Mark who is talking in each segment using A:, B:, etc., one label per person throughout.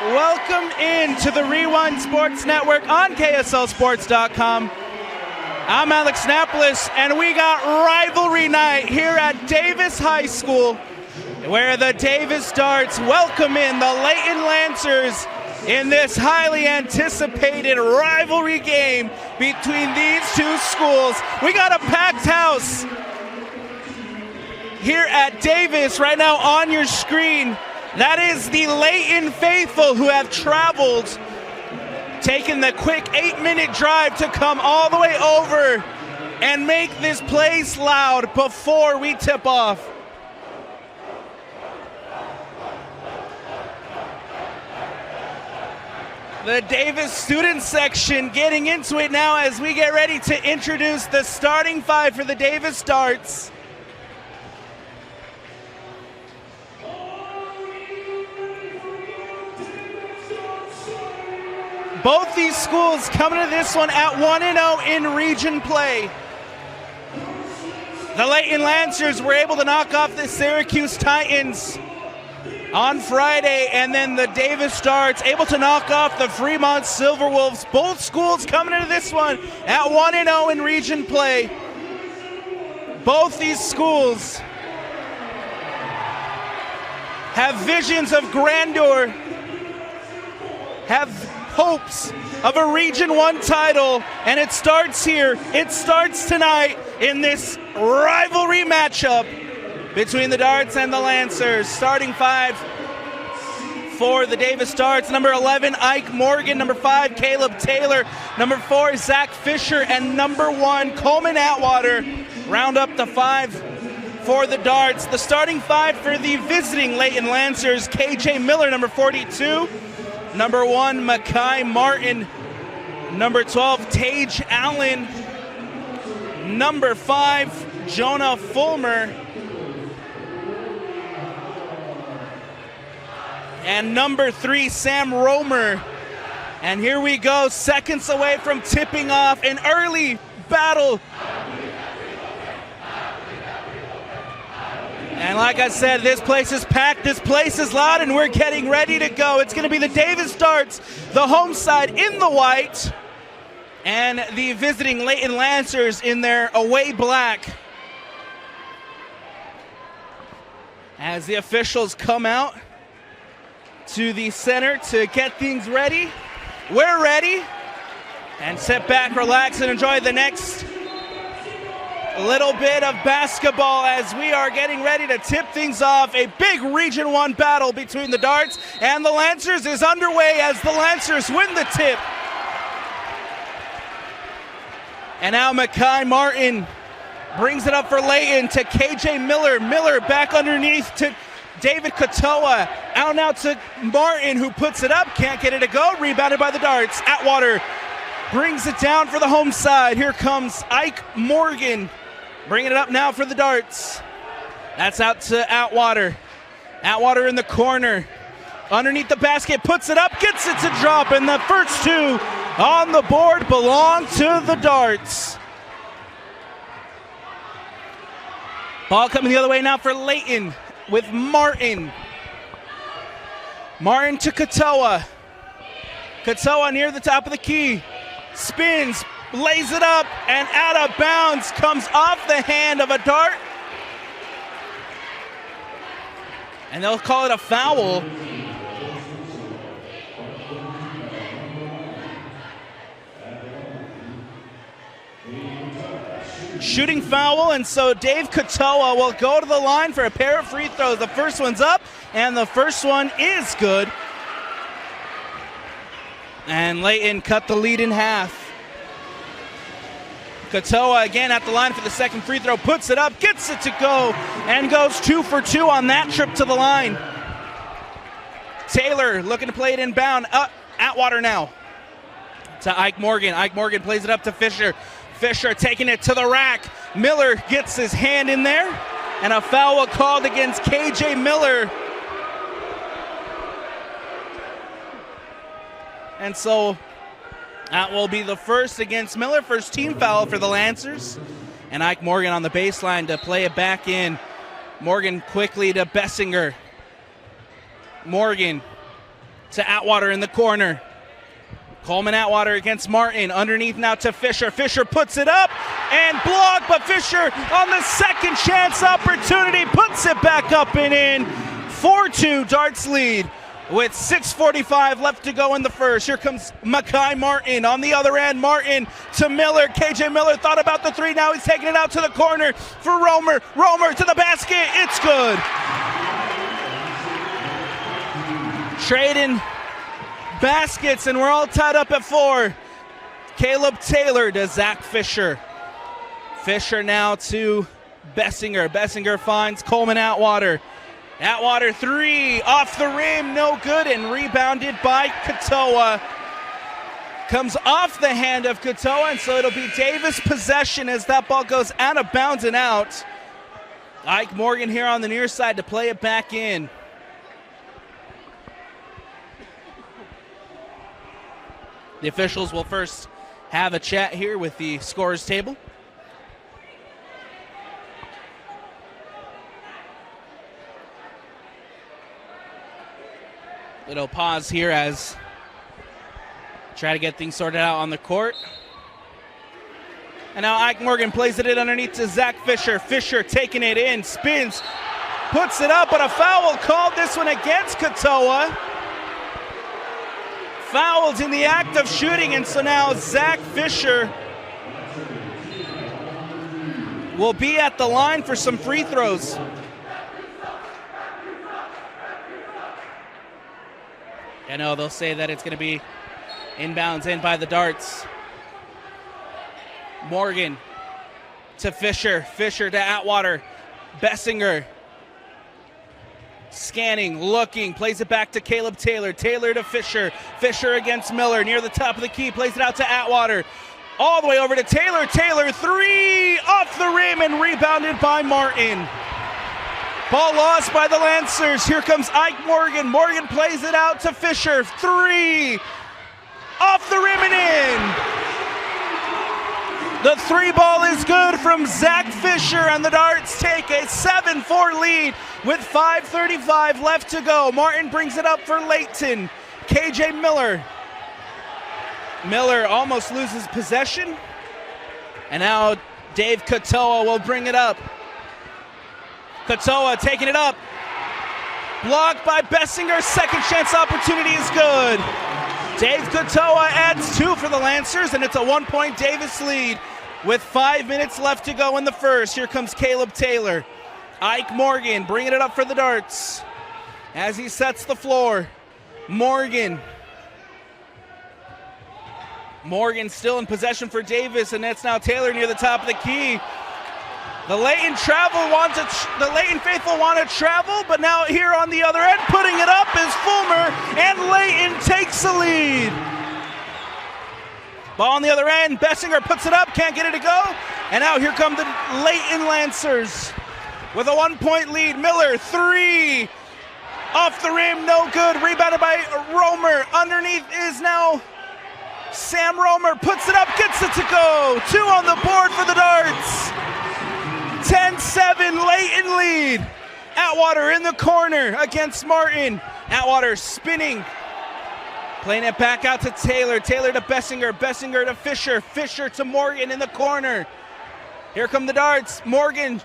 A: Welcome into the Rewind Sports Network on KSLSports.com. I'm Alex Napolis, and we got rivalry night here at Davis High School, where the Davis Darts welcome in the Layton Lancers in this highly anticipated rivalry game between these two schools. We got a packed house here at Davis right now on your screen. That is the Layton faithful who have traveled, taken the quick 8-minute drive to come all the way over and make this place loud before we tip off. The Davis student section getting into it now as we get ready to introduce the starting five for the Davis Darts. Both these schools coming to this one at 1-0 in region play. The Layton Lancers were able to knock off the Syracuse Titans on Friday, and then the Davis Darts able to knock off the Fremont Silverwolves. Both schools coming into this one at 1-0 in region play. Both these schools have visions of grandeur, have hopes of a Region 1 title, and it starts here. It starts tonight in this rivalry matchup between the Darts and the Lancers. Starting five for the Davis Darts: number 11, Ike Morgan; number 5, Caleb Taylor; number 4, Zach Fisher; and number 1, Coleman Atwater. Round up the five for the Darts. The starting five for the visiting Layton Lancers: KJ Miller, number 42; number 1, Makai Martin; number 12, Tage Allen; number 5, Jonah Fulmer; and number 3, Sam Romer. And here we go, seconds away from tipping off an early battle. And like I said, this place is packed, this place is loud, and we're getting ready to go. It's going to be the Davis Darts, the home side in the white, and the visiting Layton Lancers in their away black. As the officials come out to the center to get things ready, we're ready. And sit back, relax, and enjoy the next little bit of basketball as we are getting ready to tip things off. A big Region 1 battle between the Darts and the Lancers is underway as the Lancers win the tip. And now Makai Martin brings it up for Layton to KJ Miller. Miller back underneath to David Katoa. Out now to Martin, who puts it up, can't get it to go. Rebounded by the Darts. Atwater brings it down for the home side. Here comes Ike Morgan, bringing it up now for the Darts. That's out to Atwater. Atwater in the corner. Underneath the basket, puts it up, gets it to drop, and the first two on the board belong to the Darts. Ball coming the other way now for Layton with Martin. Martin to Katoa. Katoa near the top of the key. Spins, lays it up, and out of bounds, comes off the hand of a Dart. And they'll call it a foul. Shooting foul, and so Dave Katoa will go to the line for a pair of free throws. The first one's up, and the first one is good. And Layton cut the lead in half. Katoa again at the line for the second free throw, puts it up, gets it to go, and goes 2 for 2 on that trip to the line. Taylor looking to play it inbound. Atwater now to Ike Morgan. Ike Morgan plays it up to Fisher. Fisher taking it to the rack. Miller gets his hand in there, and a foul called against KJ Miller. And so that will be the first against Miller, first team foul for the Lancers. And Ike Morgan on the baseline to play it back in. Morgan quickly to Bessinger. Morgan to Atwater in the corner. Coleman Atwater against Martin. Underneath now to Fisher. Fisher puts it up and blocked, but Fisher on the second chance opportunity puts it back up and in. 4-2 Darts lead with 6:45 left to go in the first. Here comes Makai Martin on the other end. Martin to Miller. KJ Miller thought about the three. Now he's taking it out to the corner for Romer. Romer to the basket. It's good. Trading baskets, and we're all tied up at 4. Caleb Taylor to Zach Fisher. Fisher now to Bessinger. Bessinger finds Coleman Atwater. Atwater three off the rim, no good, and rebounded by Katoa. Comes off the hand of Katoa, and so it'll be Davis possession as that ball goes out of bounds and out. Ike Morgan here on the near side to play it back in. The officials will first have a chat here with the scorers table. Little pause here as try to get things sorted out on the court. And now Ike Morgan plays it in underneath to Zach Fisher. Fisher taking it in, spins, puts it up, but a foul called this one against Katoa. Fouled in the act of shooting, and so now Zach Fisher will be at the line for some free throws. I know they'll say that it's going to be inbounds in by the Darts. Morgan to Fisher. Fisher to Atwater. Bessinger. Scanning, looking, plays it back to Caleb Taylor. Taylor to Fisher. Fisher against Miller near the top of the key. Plays it out to Atwater. All the way over to Taylor. Taylor three off the rim and rebounded by Martin. Ball lost by the Lancers. Here comes Ike Morgan. Morgan plays it out to Fisher. Three off the rim and in. The three ball is good from Zach Fisher, and the Darts take a 7-4 lead with 5:35 left to go. Martin brings it up for Layton. KJ Miller. Miller almost loses possession. And now Dave Katoa will bring it up. Katoa taking it up. Blocked by Bessinger. Second chance opportunity is good. Dave Katoa adds 2 for the Lancers, and it's a 1-point Davis lead with 5 minutes left to go in the first. Here comes Caleb Taylor. Ike Morgan bringing it up for the Darts as he sets the floor. Morgan still in possession for Davis, and that's now Taylor near the top of the key. The Layton faithful want to travel, but now here on the other end, putting it up is Fulmer, and Layton takes the lead. Ball on the other end, Bessinger puts it up, can't get it to go, and now here come the Layton Lancers with a 1-point lead. Miller, three, off the rim, no good, rebounded by Romer. Underneath is now Sam Romer, puts it up, gets it to go. 2 on the board for the Darts. 10-7 Layton lead. Atwater in the corner against Martin. Atwater spinning. Playing it back out to Taylor. Taylor to Bessinger. Bessinger to Fisher. Fisher to Morgan in the corner. Here come the Darts. Morgan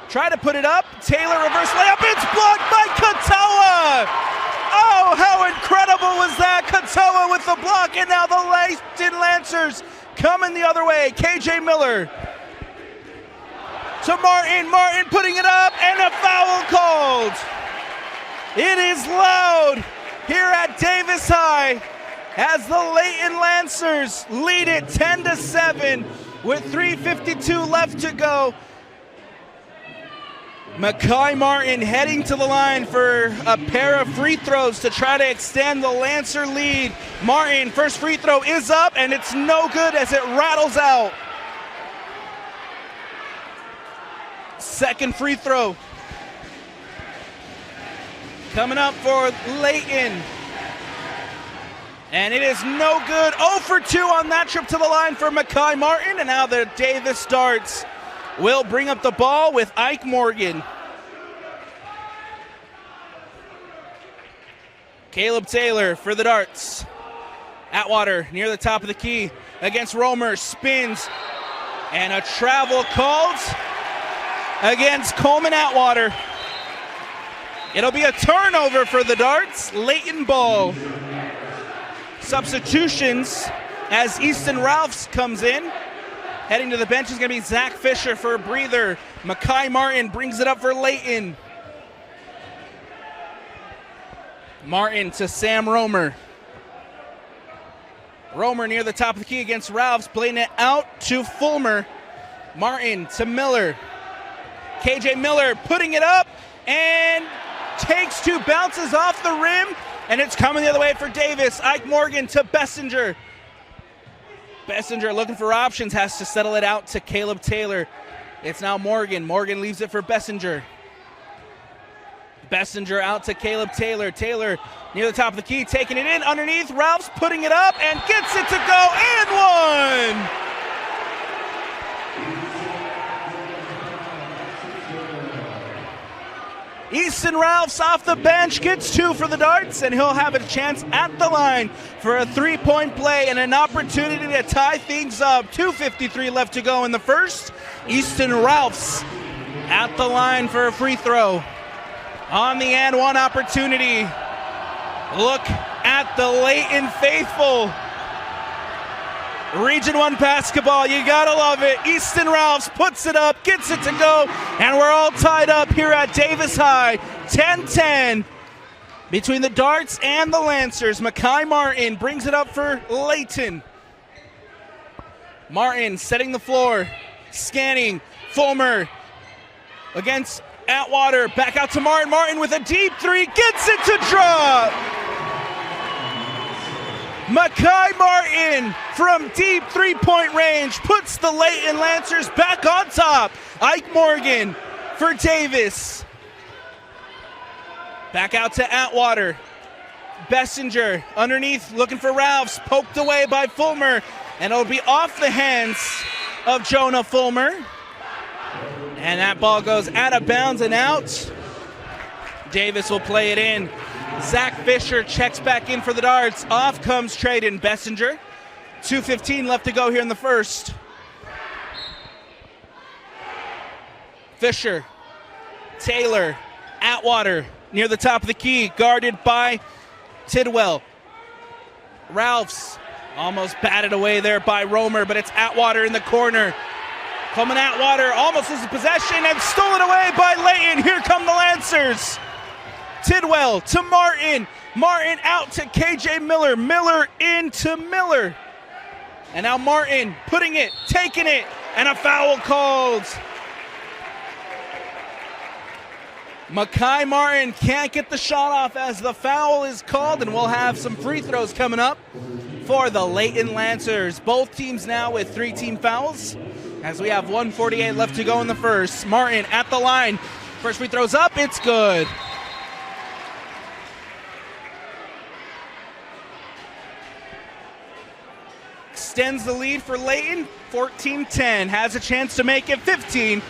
A: try to put it up. Taylor reverse layup. It's blocked by Katoa. Oh, how incredible was that? Katoa with the block, and now the Layton Lancers coming the other way. KJ Miller to Martin. Martin putting it up, and a foul called. It is loud here at Davis High as the Layton Lancers lead it 10-7 with 3:52 left to go. Makai Martin heading to the line for a pair of free throws to try to extend the Lancer lead. Martin, first free throw is up, and it's no good as it rattles out. Second free throw coming up for Layton. And it is no good. 0 for 2 on that trip to the line for Makai Martin. And now the Davis Darts will bring up the ball with Ike Morgan. Caleb Taylor for the darts. Atwater near the top of the key against Romer, spins, and a travel called against Coleman Atwater. It'll be a turnover for the darts. Layton ball. Substitutions as Easton Ralphs comes in. Heading to the bench is going to be Zach Fisher for a breather. Makai Martin brings it up for Layton. Martin to Sam Romer. Romer near the top of the key against Ralphs, playing it out to Fulmer. Martin to Miller. KJ Miller putting it up and takes two, bounces off the rim, and it's coming the other way for Davis. Ike Morgan to Bessinger. Bessinger looking for options, has to settle it out to Caleb Taylor. It's now Morgan. Morgan leaves it for Bessinger. Bessinger out to Caleb Taylor. Taylor near the top of the key, taking it in underneath. Ralphs putting it up and gets it to go and one. Easton Ralphs off the bench gets two for the darts, and he'll have a chance at the line for a three-point play and an opportunity to tie things up. 2:53 left to go in the first. Easton Ralphs at the line for a free throw. On the and one opportunity. Look at the Layton faithful. Region 1 basketball, you gotta love it. Easton Ralphs puts it up, gets it to go, and we're all tied up here at Davis High. 10-10 between the Darts and the Lancers. Makai Martin brings it up for Layton. Martin setting the floor, scanning, Fulmer against Atwater, back out to Martin. Martin with a deep three, gets it to drop. Makai Martin from deep three-point range puts the Layton Lancers back on top. Ike Morgan for Davis. Back out to Atwater. Bessinger underneath looking for Ralphs, poked away by Fulmer, and it'll be off the hands of Jonah Fulmer. And that ball goes out of bounds and out. Davis will play it in. Zach Fisher checks back in for the Darts. Off comes Trayden Bessinger. 2:15 left to go here in the first. Fisher, Taylor, Atwater near the top of the key, guarded by Tidwell. Ralphs almost batted away there by Romer, but it's Atwater in the corner. Coleman Atwater almost loses possession and stolen away by Layton. Here come the Lancers. Tidwell to Martin. Martin out to KJ Miller. Miller into Miller. And now Martin putting it, taking it, and a foul called. Makai Martin can't get the shot off as the foul is called, and we'll have some free throws coming up for the Layton Lancers. Both teams now with 3 team fouls as we have 1:48 left to go in the first. Martin at the line. First free throw's up, it's good. Extends the lead for Layton, 14-10. Has a chance to make it 15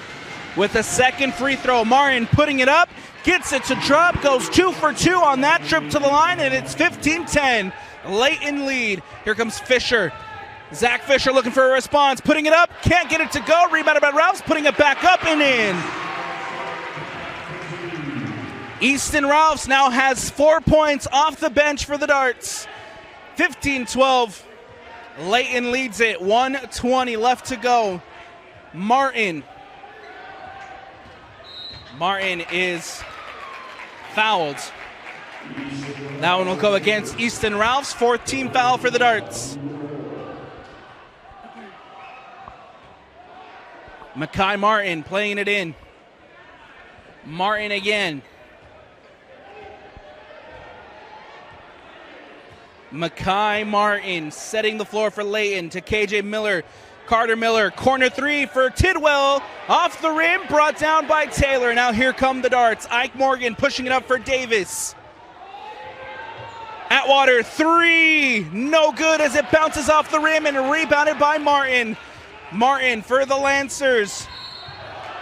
A: with a second free throw. Martin putting it up, gets it to drop, goes 2 for 2 on that trip to the line, and it's 15-10. Layton lead. Here comes Fisher. Zach Fisher looking for a response, putting it up, can't get it to go. Rebounded by Ralphs, putting it back up and in. Easton Ralphs now has 4 points off the bench for the Darts. 15-12. Layton leads it, 1:20 left to go. Martin is fouled. That one will go against Easton Ralphs, 4th team foul for the Darts. Makai Martin playing it in. Martin again. Makai Martin setting the floor for Layton to KJ Miller. Carter Miller, corner 3 for Tidwell. Off the rim, brought down by Taylor. Now here come the Darts. Ike Morgan pushing it up for Davis. Atwater, 3, no good as it bounces off the rim and rebounded by Martin. Martin for the Lancers.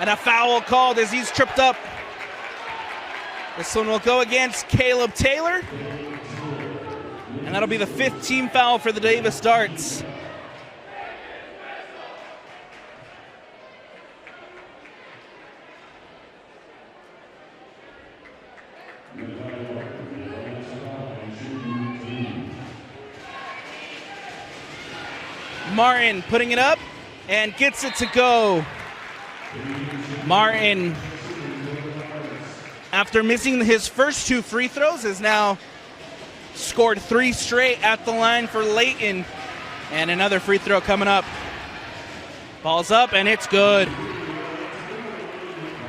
A: And a foul called as he's tripped up. This one will go against Caleb Taylor. And that'll be the 5th team foul for the Davis Darts. Martin putting it up and gets it to go. Martin, after missing his first 2 free throws, has now scored 3 straight at the line for Layton. And another free throw coming up. Ball's up and it's good.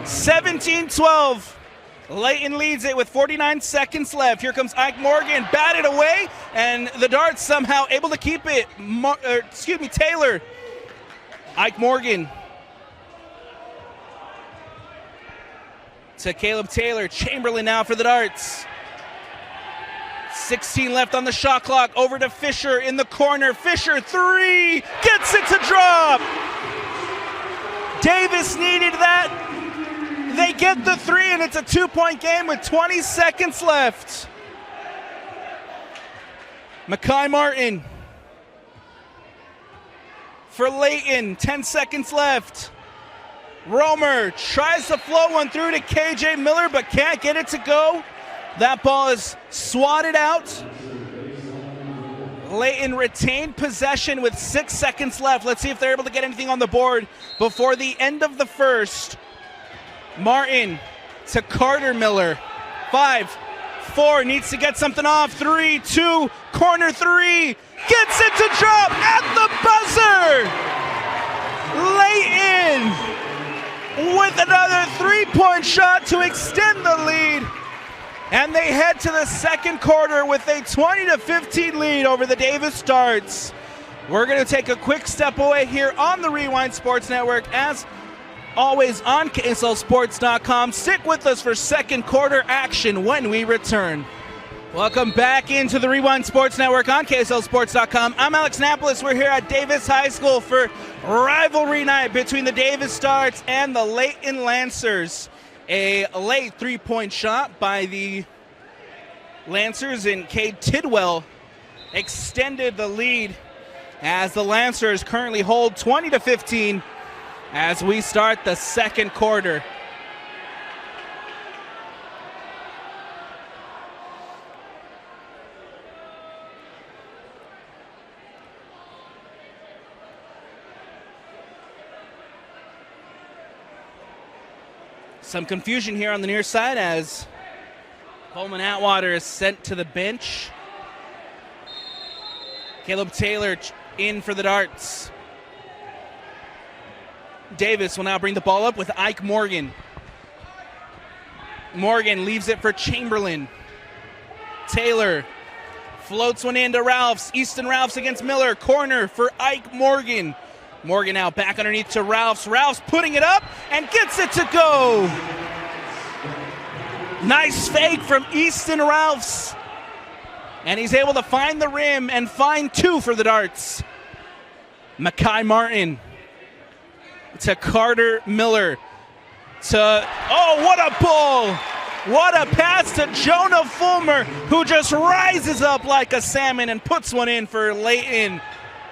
A: 17-12. Layton leads it with 49 seconds left. Here comes Ike Morgan, batted away, and the Darts somehow able to keep it. Taylor. Ike Morgan to Caleb Taylor. Chamberlain now for the Darts. 16 left on the shot clock. Over to Fisher in the corner. Fisher, 3, gets it to drop. Davis needed that. They get the 3, and it's a 2-point game with 20 seconds left. Makai Martin for Layton, 10 seconds left. Romer tries to float one through to KJ Miller, but can't get it to go. That ball is swatted out. Layton retained possession with 6 seconds left. Let's see if they're able to get anything on the board before the end of the first. Martin to Carter Miller. 5, 4, needs to get something off. 3, 2, corner 3, gets it to drop at the buzzer. Layton with another 3-point shot to extend the lead. And they head to the second quarter with a 20-15 lead over the Davis Darts. We're going to take a quick step away here on the Rewind Sports Network, as always on KSLSports.com. Stick with us for second quarter action when we return. Welcome back into the Rewind Sports Network on KSLSports.com. I'm Alex Napolis. We're here at Davis High School for rivalry night between the Davis Darts and the Layton Lancers. A late 3-point shot by the Lancers, and Cade Tidwell extended the lead as the Lancers currently hold 20-15 as we start the second quarter. Some confusion here on the near side as Coleman Atwater is sent to the bench. Caleb Taylor in for the Darts. Davis will now bring the ball up with Ike Morgan. Morgan leaves it for Chamberlain. Taylor floats one into Ralphs. Easton Ralphs against Miller. Corner for Ike Morgan. Morgan now back underneath to Ralphs. Ralphs putting it up and gets it to go. Nice fake from Easton Ralphs. And he's able to find the rim and find 2 for the Darts. Makai Martin to Carter Miller. Oh, what a ball! What a pass to Jonah Fulmer, who just rises up like a salmon and puts one in for Layton.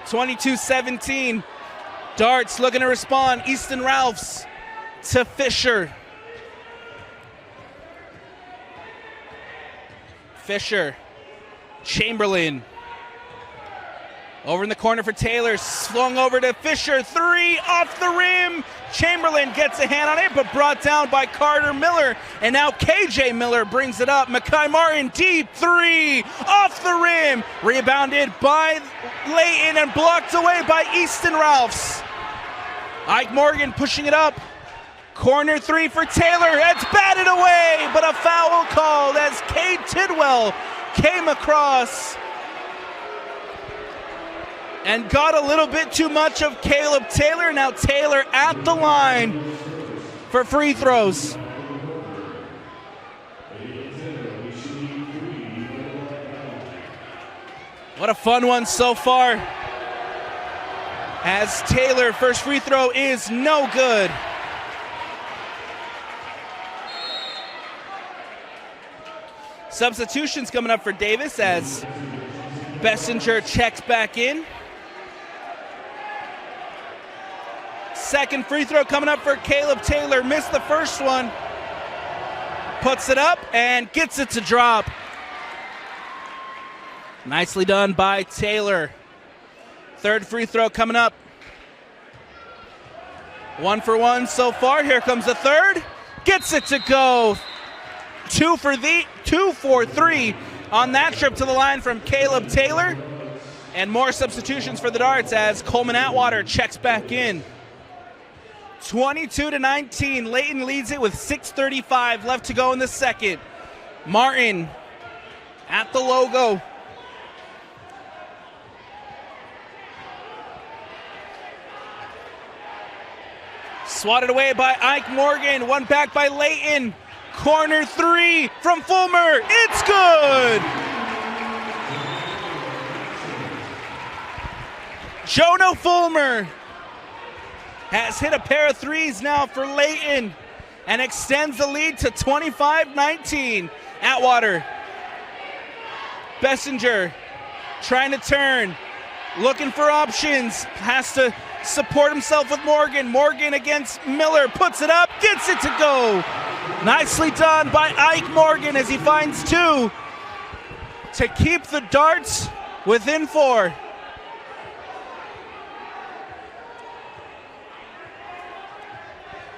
A: 22-17. Darts looking to respond. Easton Ralphs to Fisher. Fisher. Chamberlain. Over in the corner for Taylor. Swung over to Fisher. 3 off the rim. Chamberlain gets a hand on it, but brought down by Carter Miller. And now KJ Miller brings it up. Makai Martin deep. 3 off the rim. Rebounded by Layton and blocked away by Easton Ralphs. Ike Morgan pushing it up. Corner 3 for Taylor. It's batted away, but a foul called as Cade Tidwell came across and got a little bit too much of Caleb Taylor. Now Taylor at the line for free throws. What a fun one so far, as Taylor first free throw is no good. Substitutions coming up for Davis as Bessinger checks back in. Second free throw coming up for Caleb Taylor. Missed the first one. Puts it up and gets it to drop. Nicely done by Taylor. Third free throw coming up. 1 for 1 so far. Here comes the third. Gets it to go. 2 for 3 on that trip to the line from Caleb Taylor. And more substitutions for the Darts as Coleman Atwater checks back in. 22-19. Layton leads it with 6:35 left to go in the second. Martin at the logo. Swatted away by Ike Morgan. One back by Layton. Corner three from Fulmer. It's good! Jono Fulmer has hit a pair of threes now for Layton and extends the lead to 25-19. Atwater. Bessinger trying to turn. Looking for options. Has to support himself with Morgan. Morgan against Miller. Puts it up. Gets it to go. Nicely done by Ike Morgan as he finds 2 to keep the Darts within 4.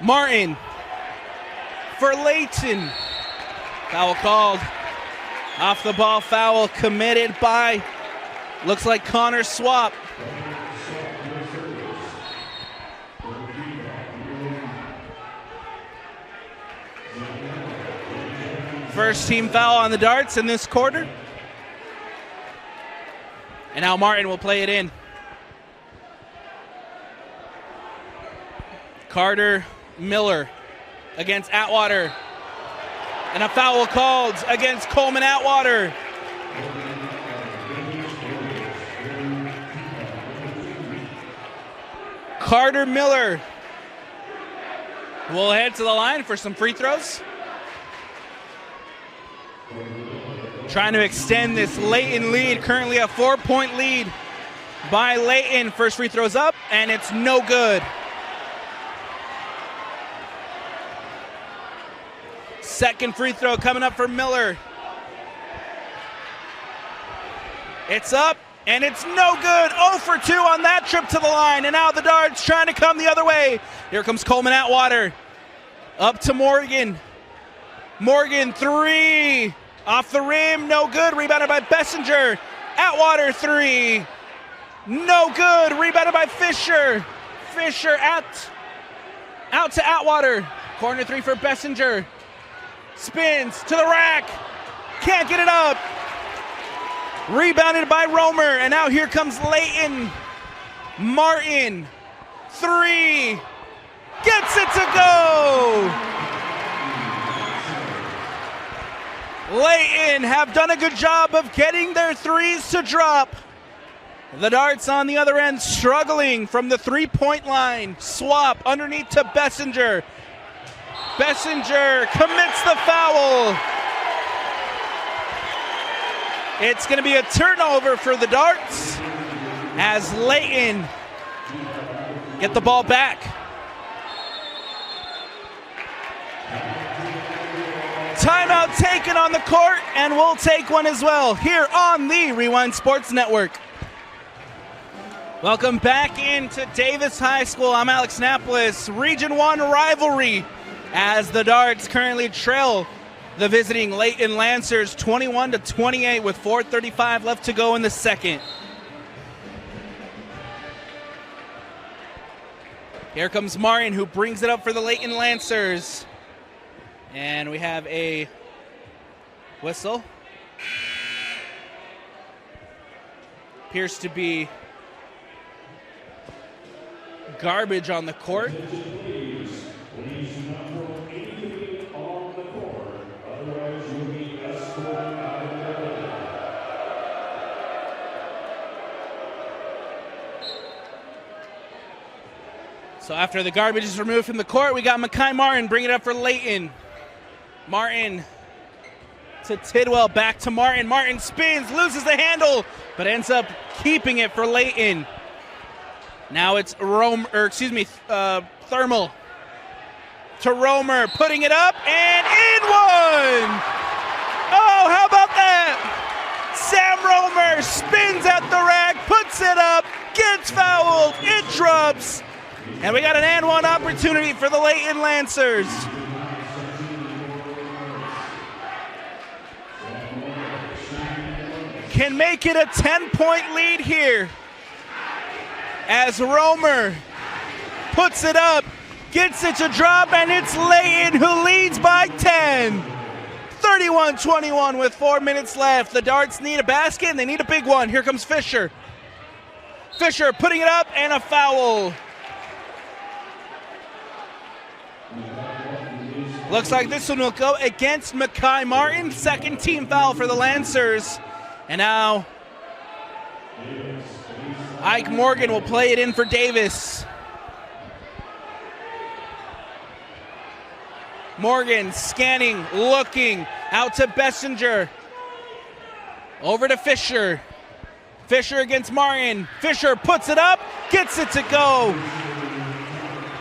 A: Martin for Layton. Foul called. Off the ball foul committed by, looks like Connor Swap. First team foul on the Darts in this quarter. And now Martin will play it in. Carter Miller against Atwater. And a foul called against Coleman Atwater. Carter Miller will head to the line for some free throws. Trying to extend this Layton lead, currently a 4-point lead by Layton. First free throw's up, and it's no good. Second free throw coming up for Miller. It's up, and it's no good. 0 for 2 on that trip to the line, and now the Darts trying to come the other way. Here comes Coleman Atwater. Up to Morgan. Morgan, 3. Off the rim, no good. Rebounded by Bessinger. Atwater, 3. No good. Rebounded by Fisher. Fisher out to Atwater. Corner 3 for Bessinger. Spins to the rack. Can't get it up. Rebounded by Romer. And now here comes Layton. Martin. 3. Gets it to go. Layton have done a good job of getting their threes to drop. The Darts on the other end struggling from the 3-point line. Swap underneath to Bessinger. Bessinger commits the foul. It's going to be a turnover for the Darts as Layton get the ball back. Timeout taken on the court, and we'll take one as well here on the Rewind Sports Network. Welcome back into Davis High School. I'm Alex Napolis. Region 1 rivalry as the Darts currently trail the visiting Layton Lancers 21-28 with 4:35 left to go in the second. Here comes Martin, who brings it up for the Layton Lancers. And we have a whistle. Appears to be garbage on the court. So after the garbage is removed from the court, we got Makai Martin bringing it up for Layton. Martin to Tidwell, back to Martin. Martin spins, loses the handle, but ends up keeping it for Layton. Now it's Thermal to Romer, putting it up and in one. Oh, how about that? Sam Romer spins at the rack, puts it up, gets fouled, it drops, and we got an and one opportunity for the Layton Lancers. Can make it a 10-point lead here as Romer puts it up, gets it to drop, and it's Layton who leads by 10. 31-21 with 4 minutes left. The Darts need a basket, and they need a big one. Here comes Fisher. Fisher putting it up, and a foul. Looks like this one will go against Mekhi Martin. Second team foul for the Lancers. And now Ike Morgan will play it in for Davis. Morgan scanning, looking, out to Bessinger. Over to Fisher. Fisher against Martin. Fisher puts it up, gets it to go.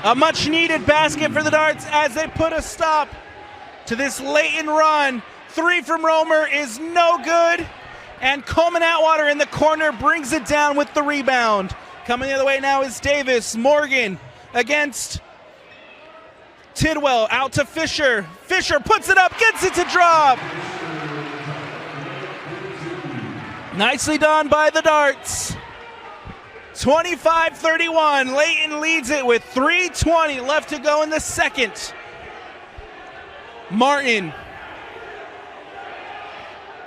A: A much needed basket for the Darts as they put a stop to this Layton run. 3 from Romer is no good. And Coleman Atwater in the corner brings it down with the rebound. Coming the other way now is Davis. Morgan against Tidwell, out to Fisher. Fisher puts it up, gets it to drop. Nicely done by the Darts. 25-31, Layton leads it with 3:20 left to go in the second. Martin.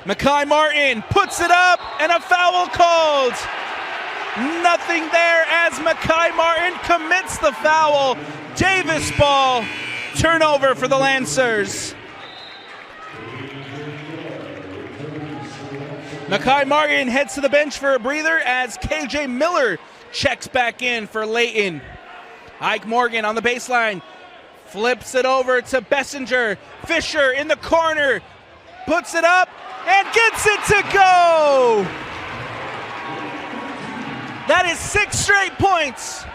A: Mekhi Martin puts it up, and a foul called. Nothing there as Mekhi Martin commits the foul. Davis ball, turnover for the Lancers. Mekhi Martin heads to the bench for a breather as KJ Miller checks back in for Layton. Ike Morgan on the baseline, flips it over to Bessinger. Fisher in the corner, puts it up, and gets it to go! That is 6 straight points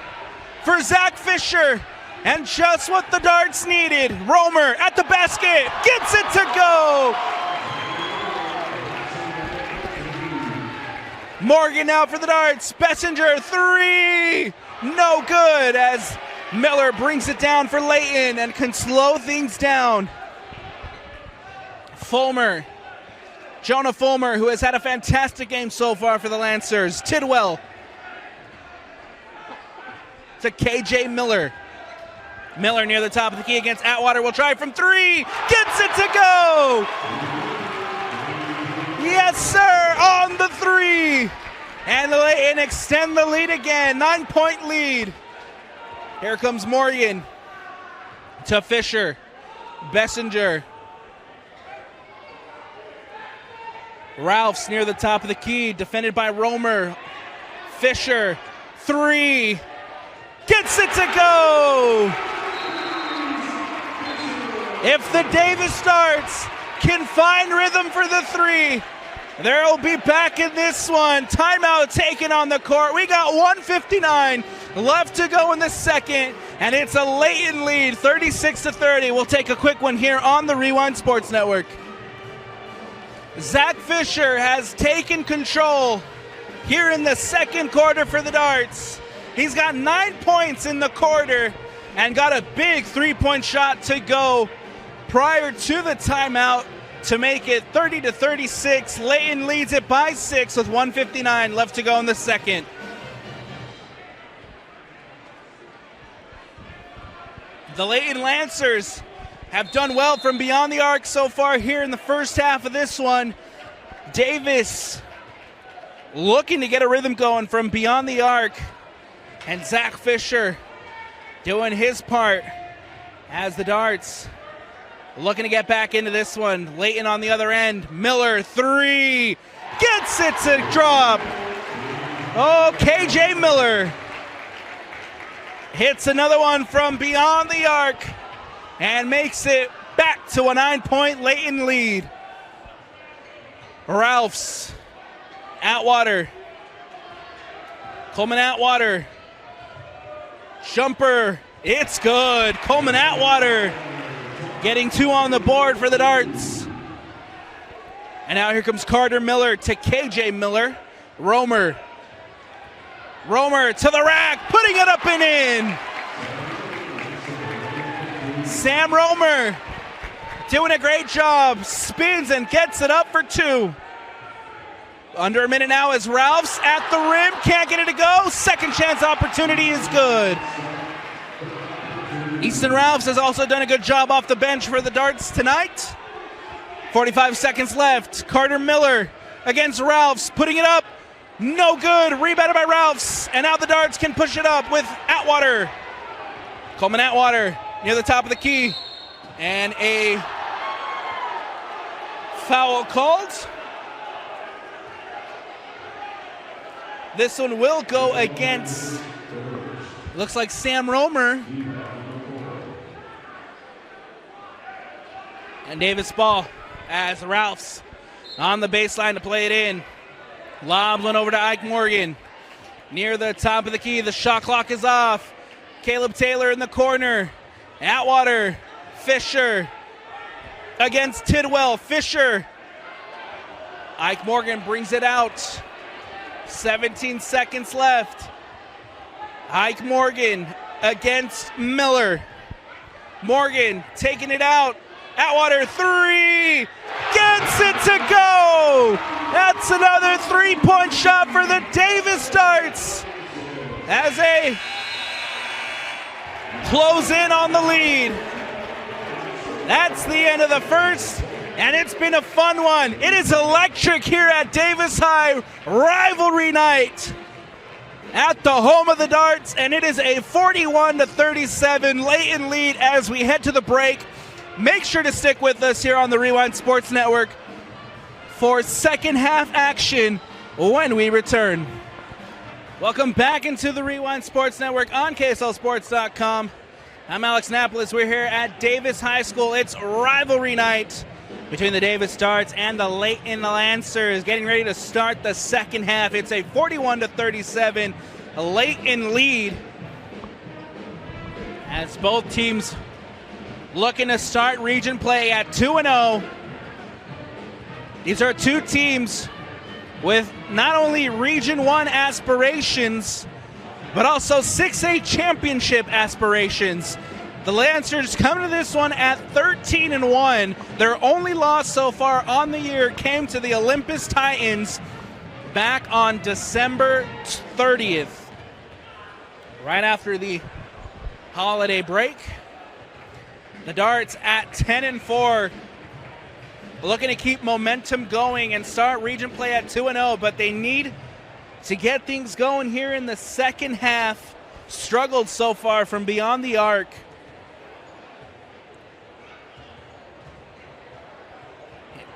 A: for Zach Fisher, and just what the Darts needed. Romer at the basket, gets it to go! Morgan now for the Darts, Bessinger, 3! No good as Miller brings it down for Layton and can slow things down. Fulmer. Jonah Fulmer, who has had a fantastic game so far for the Lancers. Tidwell to KJ Miller. Miller near the top of the key against Atwater. Will try from 3. Gets it to go! Yes, sir, on the 3. And Layton extend the lead again. 9-point lead. Here comes Morgan to Fisher. Bessinger. Ralph's near the top of the key, defended by Romer. Fisher, 3, gets it to go! If the Davis Darts can find rhythm for the 3, they'll be back in this one. Timeout taken on the court. We got 1:59 left to go in the second, and it's a Layton lead, 36-30. We'll take a quick one here on the Rewind Sports Network. Zach Fisher has taken control here in the second quarter for the Darts. He's got 9 points in the quarter and got a big 3-point shot to go prior to the timeout to make it 30-36. Layton leads it by 6 with 1:59 left to go in the second. The Layton Lancers have done well from beyond the arc so far here in the first half of this one. Davis looking to get a rhythm going from beyond the arc. And Zach Fisher doing his part as the Darts looking to get back into this one. Layton on the other end. Miller, 3. Gets it to drop. Oh, KJ Miller hits another one from beyond the arc and makes it back to a 9-point Layton lead. Ralphs Atwater. Coleman Atwater. Jumper. It's good. Coleman Atwater getting 2 on the board for the Darts. And now here comes Carter Miller to KJ Miller. Romer. Romer to the rack, putting it up and in. Sam Romer doing a great job. Spins and gets it up for 2. Under a minute now as Ralphs at the rim. Can't get it to go. Second chance opportunity is good. Easton Ralphs has also done a good job off the bench for the Darts tonight. 45 seconds left. Carter Miller against Ralphs, putting it up. No good. Rebounded by Ralphs. And now the Darts can push it up with Atwater. Coleman Atwater near the top of the key. And a foul called. This one will go against, looks like Sam Romer. And Davis ball as Ralphs on the baseline to play it in. Lob one over to Ike Morgan. Near the top of the key, the shot clock is off. Caleb Taylor in the corner. Atwater, Fisher against Tidwell. Fisher. Ike Morgan brings it out. 17 seconds left. Ike Morgan against Miller. Morgan taking it out. Atwater 3, gets it to go. That's another 3-point shot for the Davis Darts as they close in on the lead. That's the end of the first, and it's been a fun one. It is electric here at Davis High, rivalry night at the home of the Darts, and it is a 41-37 Layton lead as we head to the break. Make sure to stick with us here on the Rewind Sports Network for second half action when we return. Welcome back into the Rewind Sports Network on KSLSports.com. I'm Alex Napolis. We're here at Davis High School. It's rivalry night between the Davis Darts and the Layton Lancers. Getting ready to start the second half. It's a 41-37 Layton lead as both teams looking to start region play at 2-0. These are two teams with not only Region 1 aspirations, but also 6A championship aspirations. The Lancers come to this one at 13-1. Their only loss so far on the year came to the Olympus Titans back on December 30th, right after the holiday break. The Darts at 10-4, looking to keep momentum going and start region play at 2-0, but they need to get things going here in the second half. Struggled so far from beyond the arc.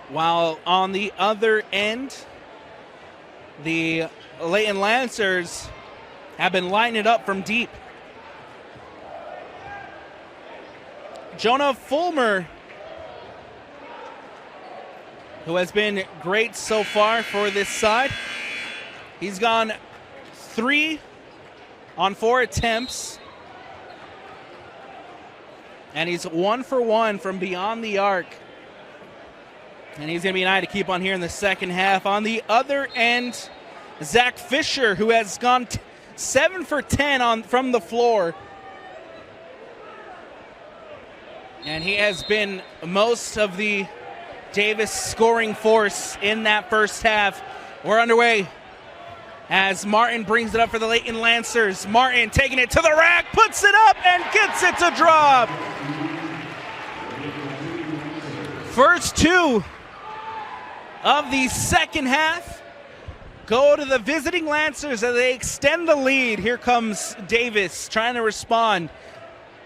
A: While on the other end, the Layton Lancers have been lighting it up from deep. Jonah Fulmer, who has been great so far for this side. He's gone 3 on 4 attempts. And he's 1 for 1 from beyond the arc. And he's going to be an eye to keep on here in the second half. On the other end, Zach Fisher, who has gone 7 for 10 from the floor. And he has been most of the Davis scoring force in that first half. We're underway as Martin brings it up for the Layton Lancers. Martin taking it to the rack, puts it up, and gets it to drop. First 2 of the second half go to the visiting Lancers as they extend the lead. Here comes Davis trying to respond.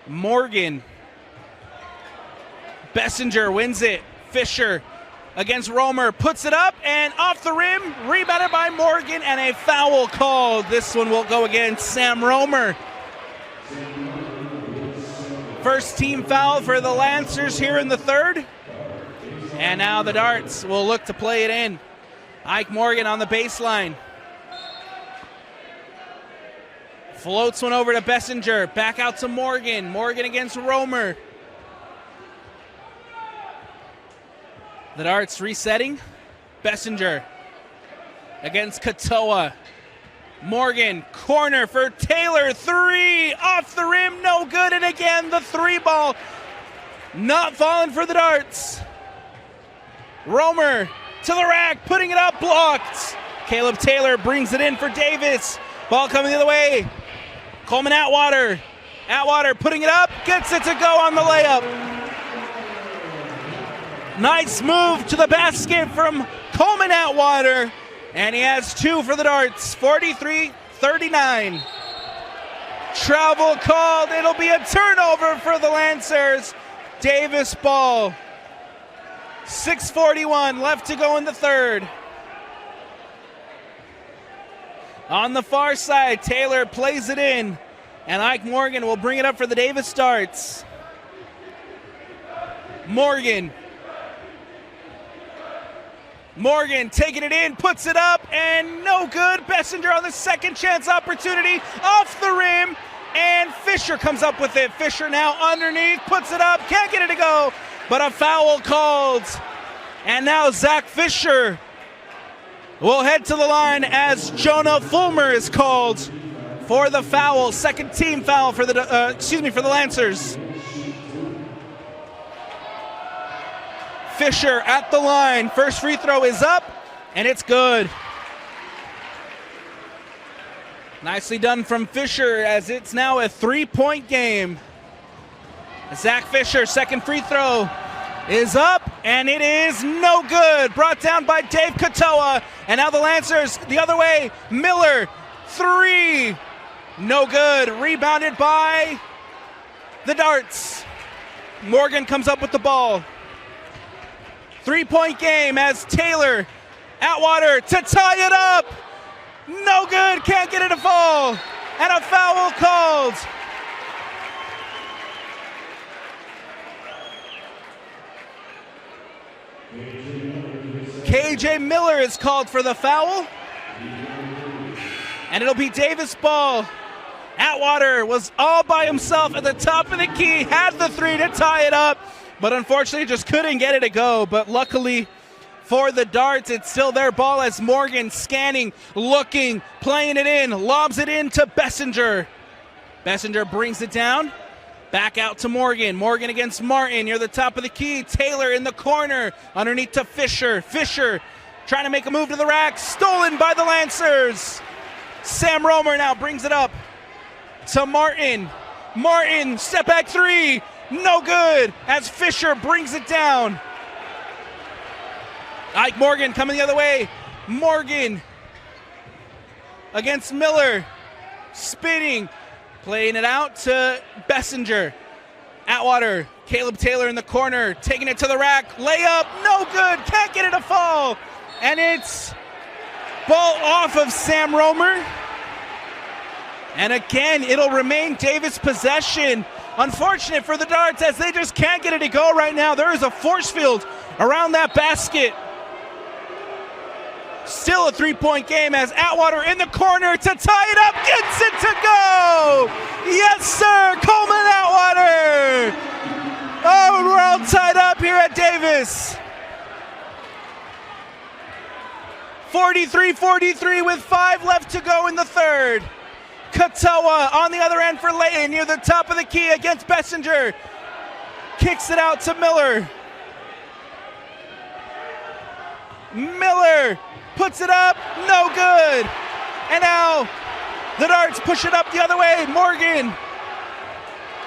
A: Morgan. Bessinger wins it. Fisher against Romer, puts it up and off the rim, rebounded by Morgan, and a foul called. This one will go against Sam Romer. First team foul for the Lancers here in the third. And now the Darts will look to play it in. Ike Morgan on the baseline. Floats one over to Bessinger. Back out to Morgan. Morgan against Romer. The Darts resetting. Bessinger against Katoa. Morgan, corner for Taylor. Three off the rim, no good. And again, the three ball not falling for the Darts. Romer to the rack, putting it up, blocked. Caleb Taylor brings it in for Davis. Ball coming the other way. Coleman Atwater. Atwater putting it up, gets it to go on the layup. Nice move to the basket from Coleman Atwater. And he has two for the Darts, 43-39. Travel called. It'll be a turnover for the Lancers. Davis ball. 6:41 left to go in the third. On the far side, Taylor plays it in. And Ike Morgan will bring it up for the Davis Darts. Morgan taking it in, puts it up, and no good. Bessinger on the second chance opportunity, off the rim, and Fisher comes up with it. Fisher now underneath, puts it up, can't get it to go, but a foul called. And now Zach Fisher will head to the line as Jonah Fulmer is called for the foul. Second team foul for the Lancers. Fisher at the line. First free throw is up, and it's good. Nicely done from Fisher, as it's now a three-point game. Zach Fisher, second free throw is up, and it is no good. Brought down by Dave Katoa, and now the Lancers the other way. Miller, three, no good. Rebounded by the Darts. Morgan comes up with the ball. Three-point game as Taylor, Atwater to tie it up. No good, can't get it to fall. And a foul called. KJ Miller is called for the foul. And it'll be Davis ball. Atwater was all by himself at the top of the key, had the three to tie it up, but unfortunately just couldn't get it to go. But luckily for the Darts, it's still their ball as Morgan scanning, looking, playing it in, lobs it in to Bessinger. Bessinger brings it down, back out to Morgan. Morgan against Martin near the top of the key. Taylor in the corner, underneath to Fisher. Fisher trying to make a move to the rack, stolen by the Lancers. Sam Romer now brings it up to Martin. Martin, step back three, no good, as Fisher brings it down. Ike Morgan coming the other way. Morgan against Miller, spinning, playing it out to Bessinger. Atwater, Caleb Taylor in the corner, taking it to the rack, layup, no good, can't get it to fall. And it's ball off of Sam Romer. And again, it'll remain Davis possession. Unfortunate for the Darts as they just can't get it to go right now. There is a force field around that basket. Still a three-point game as Atwater in the corner to tie it up, gets it to go! Yes, sir, Coleman Atwater! Oh, we're all tied up here at Davis. 43-43 with 5 left to go in the third. Katoa on the other end for Layton near the top of the key against Bessinger. Kicks it out to Miller. Miller puts it up, no good. And now the Darts push it up the other way. Morgan,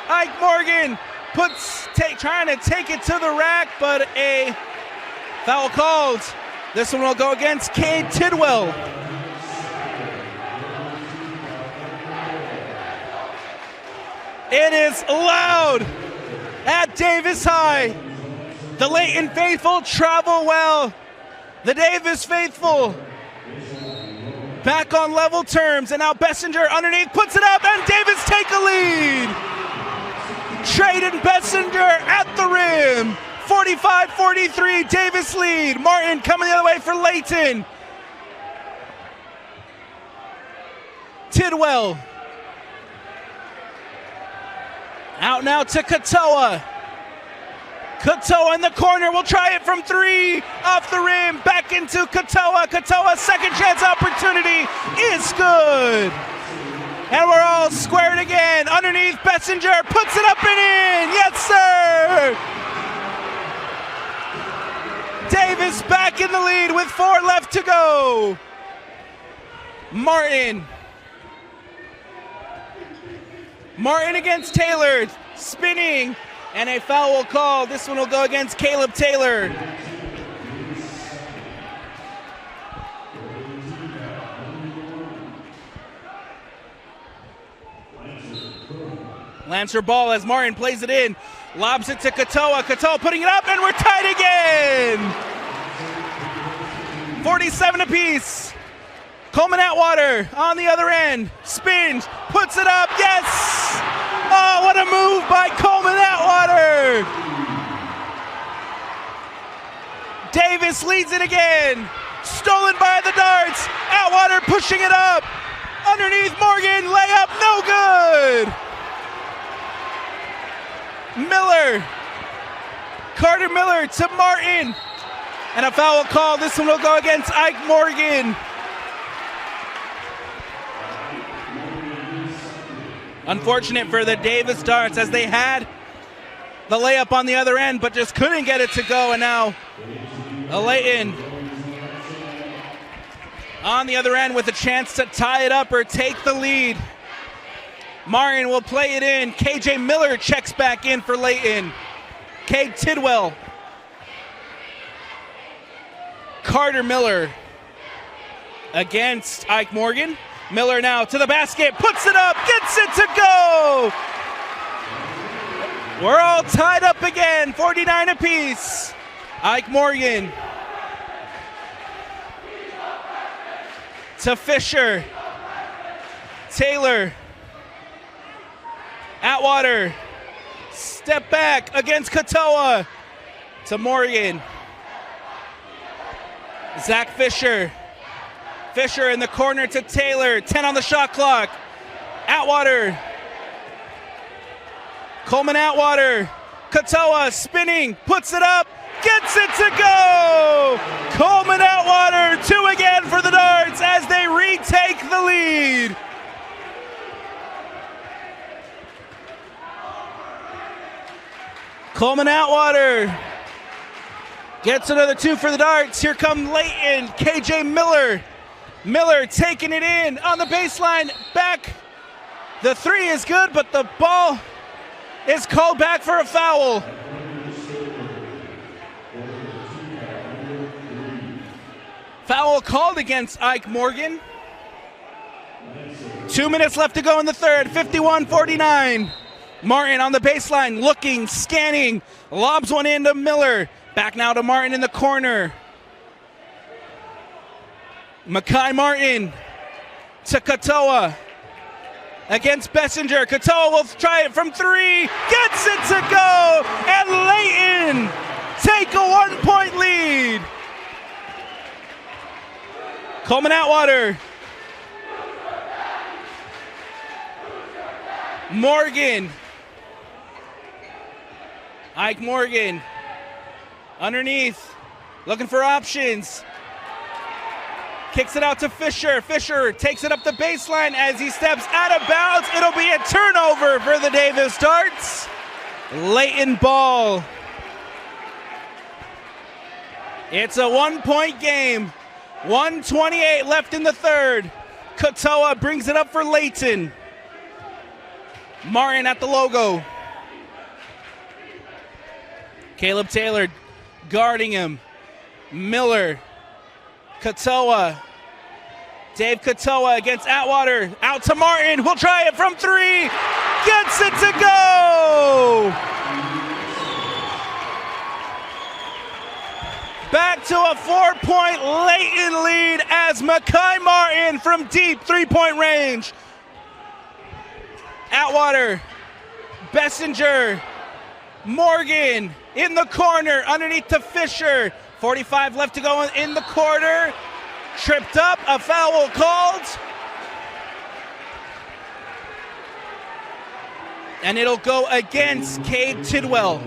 A: Ike Morgan trying to take it to the rack, but a foul called. This one will go against Cade Tidwell. It is loud at Davis High. The Layton faithful travel well. The Davis faithful back on level terms, and now Bessinger underneath puts it up, and Davis take a lead. Trayden Bessinger at the rim. 45-43, Davis lead. Martin coming the other way for Layton. Tidwell. Out now to Katoa. Katoa in the corner, will try it from 3, off the rim, back into Katoa. Katoa's second chance opportunity is good. And we're all squared again. Underneath, Bessinger puts it up and in. Yes, sir. Davis back in the lead with 4 left to go. Martin against Taylor, spinning, and a foul will call. This one will go against Caleb Taylor. Lancer ball as Martin plays it in, lobs it to Katoa. Katoa putting it up, and we're tied again. 47 apiece. Coleman Atwater on the other end, spins, puts it up, yes! Oh, what a move by Coleman Atwater! Davis leads it again, stolen by the Darts, Atwater pushing it up, underneath Morgan, layup, no good! Miller, Carter Miller to Martin, and a foul call. This one will go against Ike Morgan. Unfortunate for the Davis Darts as they had the layup on the other end, but just couldn't get it to go. And now Layton on the other end with a chance to tie it up or take the lead. Martin will play it in. KJ Miller checks back in for Layton. Cade Tidwell. Carter Miller against Ike Morgan. Miller now to the basket, puts it up, gets it to go! We're all tied up again, 49 apiece. Ike Morgan to Fisher. Taylor. Atwater. Step back against Katoa. To Morgan. Zach Fisher. Fisher in the corner to Taylor. 10 on the shot clock. Atwater. Coleman Atwater. Katoa spinning. Puts it up. Gets it to go. Coleman Atwater. 2 again for the Darts as they retake the lead. Coleman Atwater gets another 2 for the Darts. Here come Layton. KJ Miller. Miller taking it in on the baseline, back. The 3 is good, but the ball is called back for a foul. Foul called against Ike Morgan. 2 minutes left to go in the third, 51-49. Martin on the baseline, looking, scanning, lobs one into Miller. Back now to Martin in the corner. Makai Martin to Katoa against Bessinger. Katoa will try it from 3, gets it to go, and Layton take a 1-point lead. Coleman Atwater. Morgan. Ike Morgan. Underneath, looking for options. Kicks it out to Fisher. Fisher takes it up the baseline as he steps out of bounds. It'll be a turnover for the Davis Darts. Layton ball. It's a 1-point game. 1:28 left in the third. Katoa brings it up for Layton. Martin at the logo. Caleb Taylor guarding him. Miller. Katoa. Dave Katoa against Atwater. Out to Martin. We'll try it from 3. Gets it to go. Back to a 4-point Layton lead as Makai Martin from deep 3-point range. Atwater. Bessinger. Morgan in the corner underneath to Fisher. 45 left to go in the quarter. Tripped up, a foul called. and it'll go against Cade Tidwell.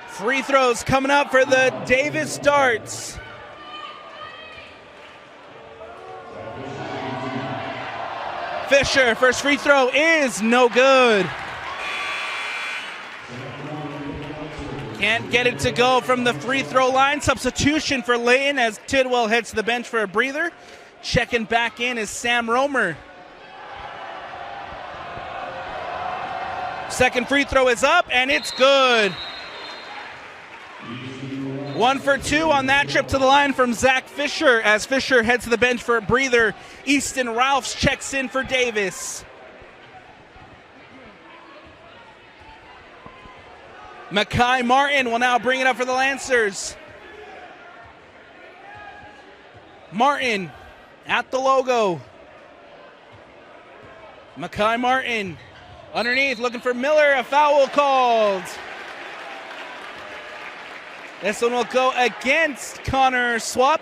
A: Free throws coming up for the Davis Darts. Fisher, first free throw is no good. Can't get it to go from the free throw line. Substitution for Layton as Tidwell heads to the bench for a breather. Checking back in is Sam Romer. Second free throw is up, and it's good. 1 for 2 on that trip to the line from Zach Fisher as Fisher heads to the bench for a breather. Easton Ralphs checks in for Davis. Makai Martin will now bring it up for the Lancers. Martin at the logo. Makai Martin underneath looking for Miller. A foul called. This one will go against Connor Swap.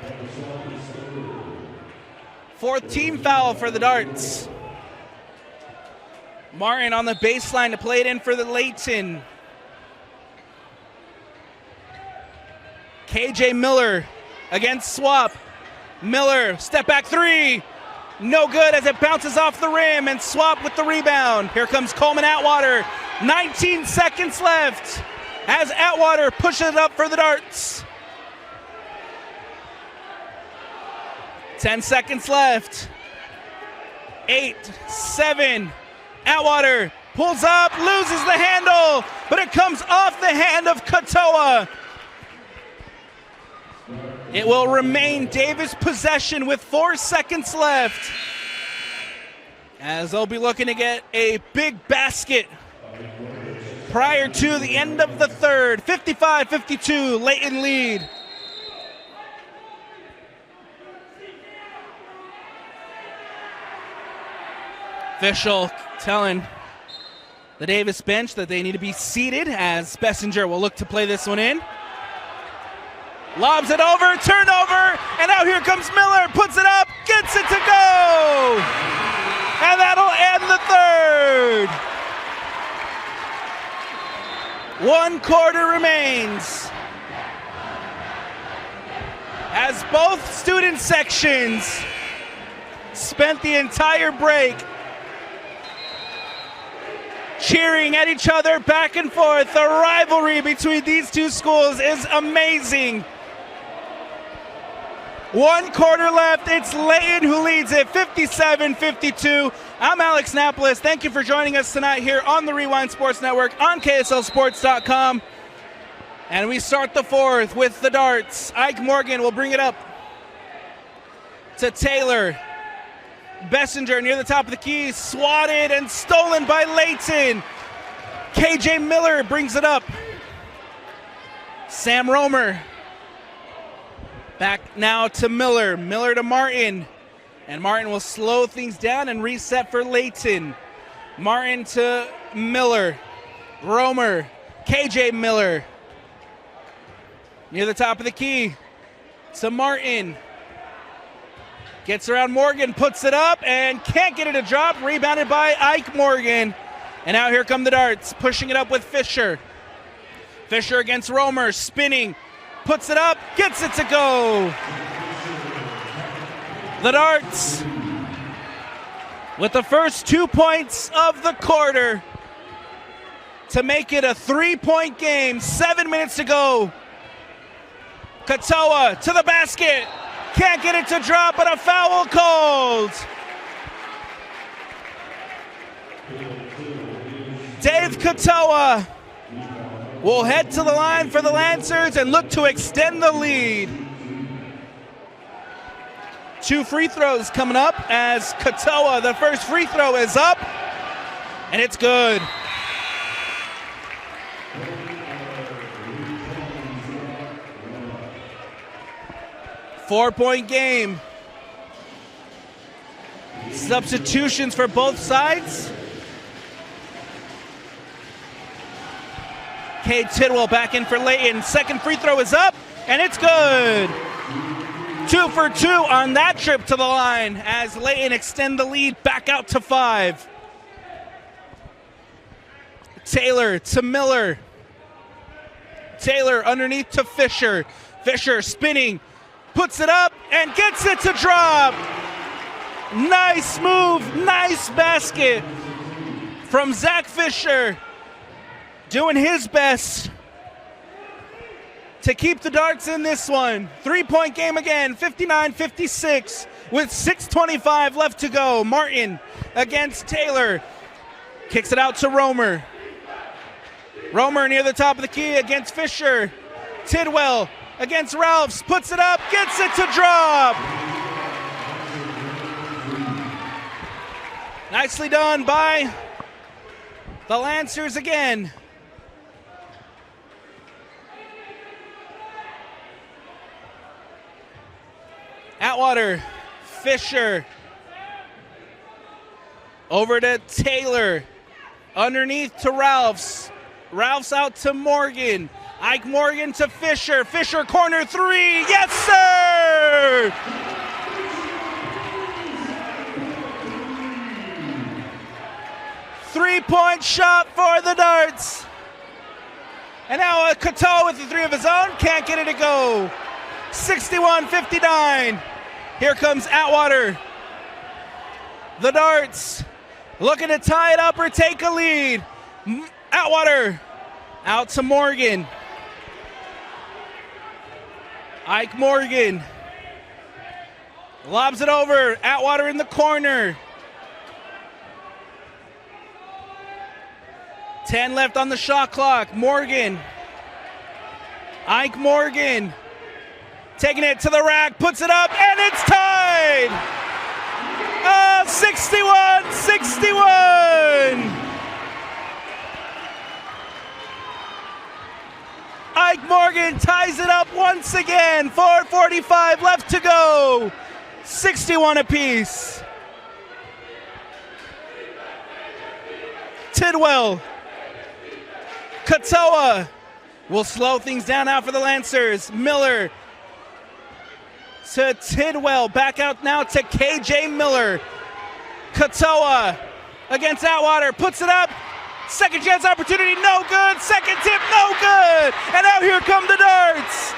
A: Fourth team foul for the Darts. Martin on the baseline to play it in for the Layton. KJ Miller against Swap. Miller, step back three. No good as it bounces off the rim, and Swap with the rebound. Here comes Coleman Atwater. 19 seconds left as Atwater pushes it up for the Darts. 10 seconds left. 8, 7. Atwater pulls up, loses the handle, but it comes off the hand of Katoa. It will remain Davis possession with 4 seconds left, as they'll be looking to get a big basket prior to the end of the third. 55-52, Layton lead. Official telling the Davis bench that they need to be seated as Bessinger will look to play this one in. Lobs it over, turnover, and now here comes Miller, puts it up, gets it to go! And that'll end the third. 1 quarter remains, as both student sections spent the entire break cheering at each other back and forth. The rivalry between these two schools is amazing. 1 quarter left. It's Layton who leads it 57-52. I'm Alex Napolis. Thank you for joining us tonight here on the Rewind Sports Network on KSLSports.com. And we start the fourth with the Darts. Ike Morgan will bring it up to Taylor. Bessinger near the top of the key, swatted and stolen by Layton. KJ Miller brings it up. Sam Romer. Back now to Miller. Miller to Martin. And Martin will slow things down and reset for Layton. Martin to Miller. Romer. KJ Miller. Near the top of the key to Martin. Gets around Morgan, puts it up, and can't get it to drop. Rebounded by Ike Morgan. And now here come the Darts, pushing it up with Fisher. Fisher against Romer, spinning. Puts it up, gets it to go. The Darts with the first 2 points of the quarter to make it a 3-point game. 7 minutes to go. Katoa to the basket. Can't get it to drop, but a foul called. Dave Katoa will head to the line for the Lancers and look to extend the lead. 2 free throws coming up as Katoa, the first free throw is up, and it's good. Four-point game. Substitutions for both sides. Cade Tidwell back in for Layton. Second free throw is up, and it's good. 2 for 2 on that trip to the line as Layton extend the lead back out to 5. Taylor to Miller. Taylor underneath to Fisher. Fisher spinning, puts it up and gets it to drop. Nice move, nice basket from Zach Fisher, doing his best to keep the Darts in this one. 3-point game again, 59-56 with 6:25 left to go. Martin against Taylor, kicks it out to Romer. Romer near the top of the key against Fisher. Tidwell against Ralphs, puts it up, gets it to drop. Nicely done by the Lancers again. Atwater, Fisher, over to Taylor, underneath to Ralphs. Ralphs out to Morgan. Ike Morgan to Fisher. Fisher corner three. Yes, sir! Three-point shot for the Darts. And now Cato with the three of his own. Can't get it to go. 61-59. Here comes Atwater. The Darts looking to tie it up or take a lead. Atwater out to Morgan. Ike Morgan lobs it over. Atwater in the corner. 10 left on the shot clock. Morgan. Ike Morgan taking it to the rack, puts it up, and it's tied! 61-61! Ike Morgan ties it up once again. 4:45 left to go. 61 apiece. Tidwell. Katoa will slow things down now for the Lancers. Miller to Tidwell. Back out now to KJ Miller. Katoa against Atwater. Puts it up. Second chance opportunity, no good. Second tip, no good. And now here come the Darts.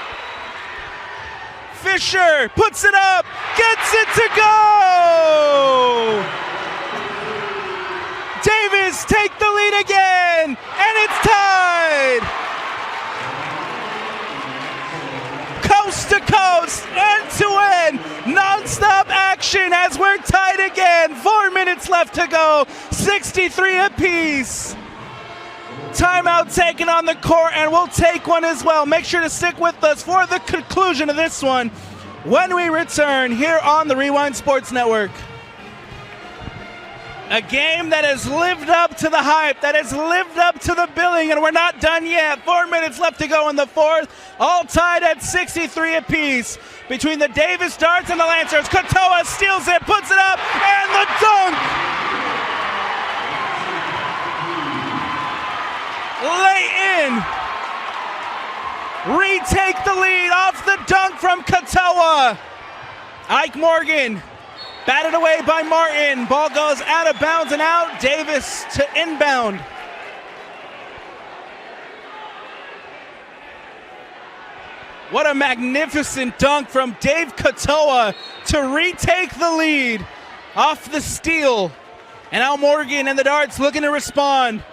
A: Fisher puts it up, gets it to go. Davis take the lead again, and it's tied. Coast to coast, end to end, non-stop action as we're tied again. 4 minutes left to go, 63 apiece. Timeout taken on the court, and we'll take one as well. Make sure to stick with us for the conclusion of this one when we return here on the Rewind Sports Network. A game that has lived up to the hype, that has lived up to the billing, and we're not done yet. 4 minutes left to go in the fourth, all tied at 63 apiece between the Davis Darts and the Lancers. Katoa steals it, puts it up, and the dunk! Layton retake the lead off the dunk from Katoa. Ike Morgan batted away by Martin. Ball goes out of bounds and out. Davis to inbound. What a magnificent dunk from Dave Katoa to retake the lead off the steal. And now Morgan and the Darts looking to respond.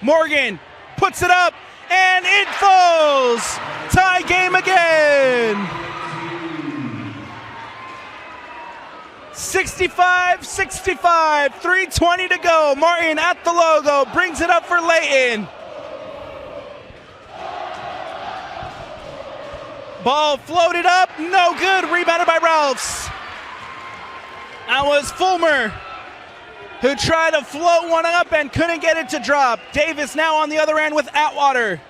A: Morgan puts it up, and it falls. Tie game again. 65-65, 3:20 to go. Martin at the logo, brings it up for Layton. Ball floated up, no good, rebounded by Ralphs. That was Fulmer, who tried to float one up and couldn't get it to drop. Davis now on the other end with Atwater.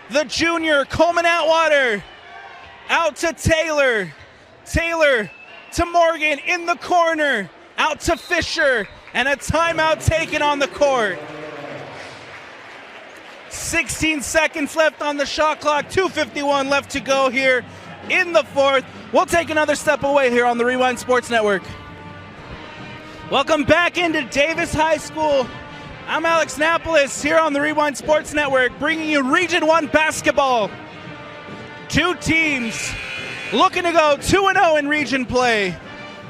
A: The junior, Coleman Atwater, out to Taylor. Taylor to Morgan in the corner, out to Fisher, and a timeout taken on the court. 16 seconds left on the shot clock, 2:51 left to go here in the fourth. We'll take another step away here on the Rewind Sports Network. Welcome back into Davis High School I'm Alex Napolis here on the Rewind Sports Network, bringing you Region 1 basketball. Two teams looking to go 2-0 in region play.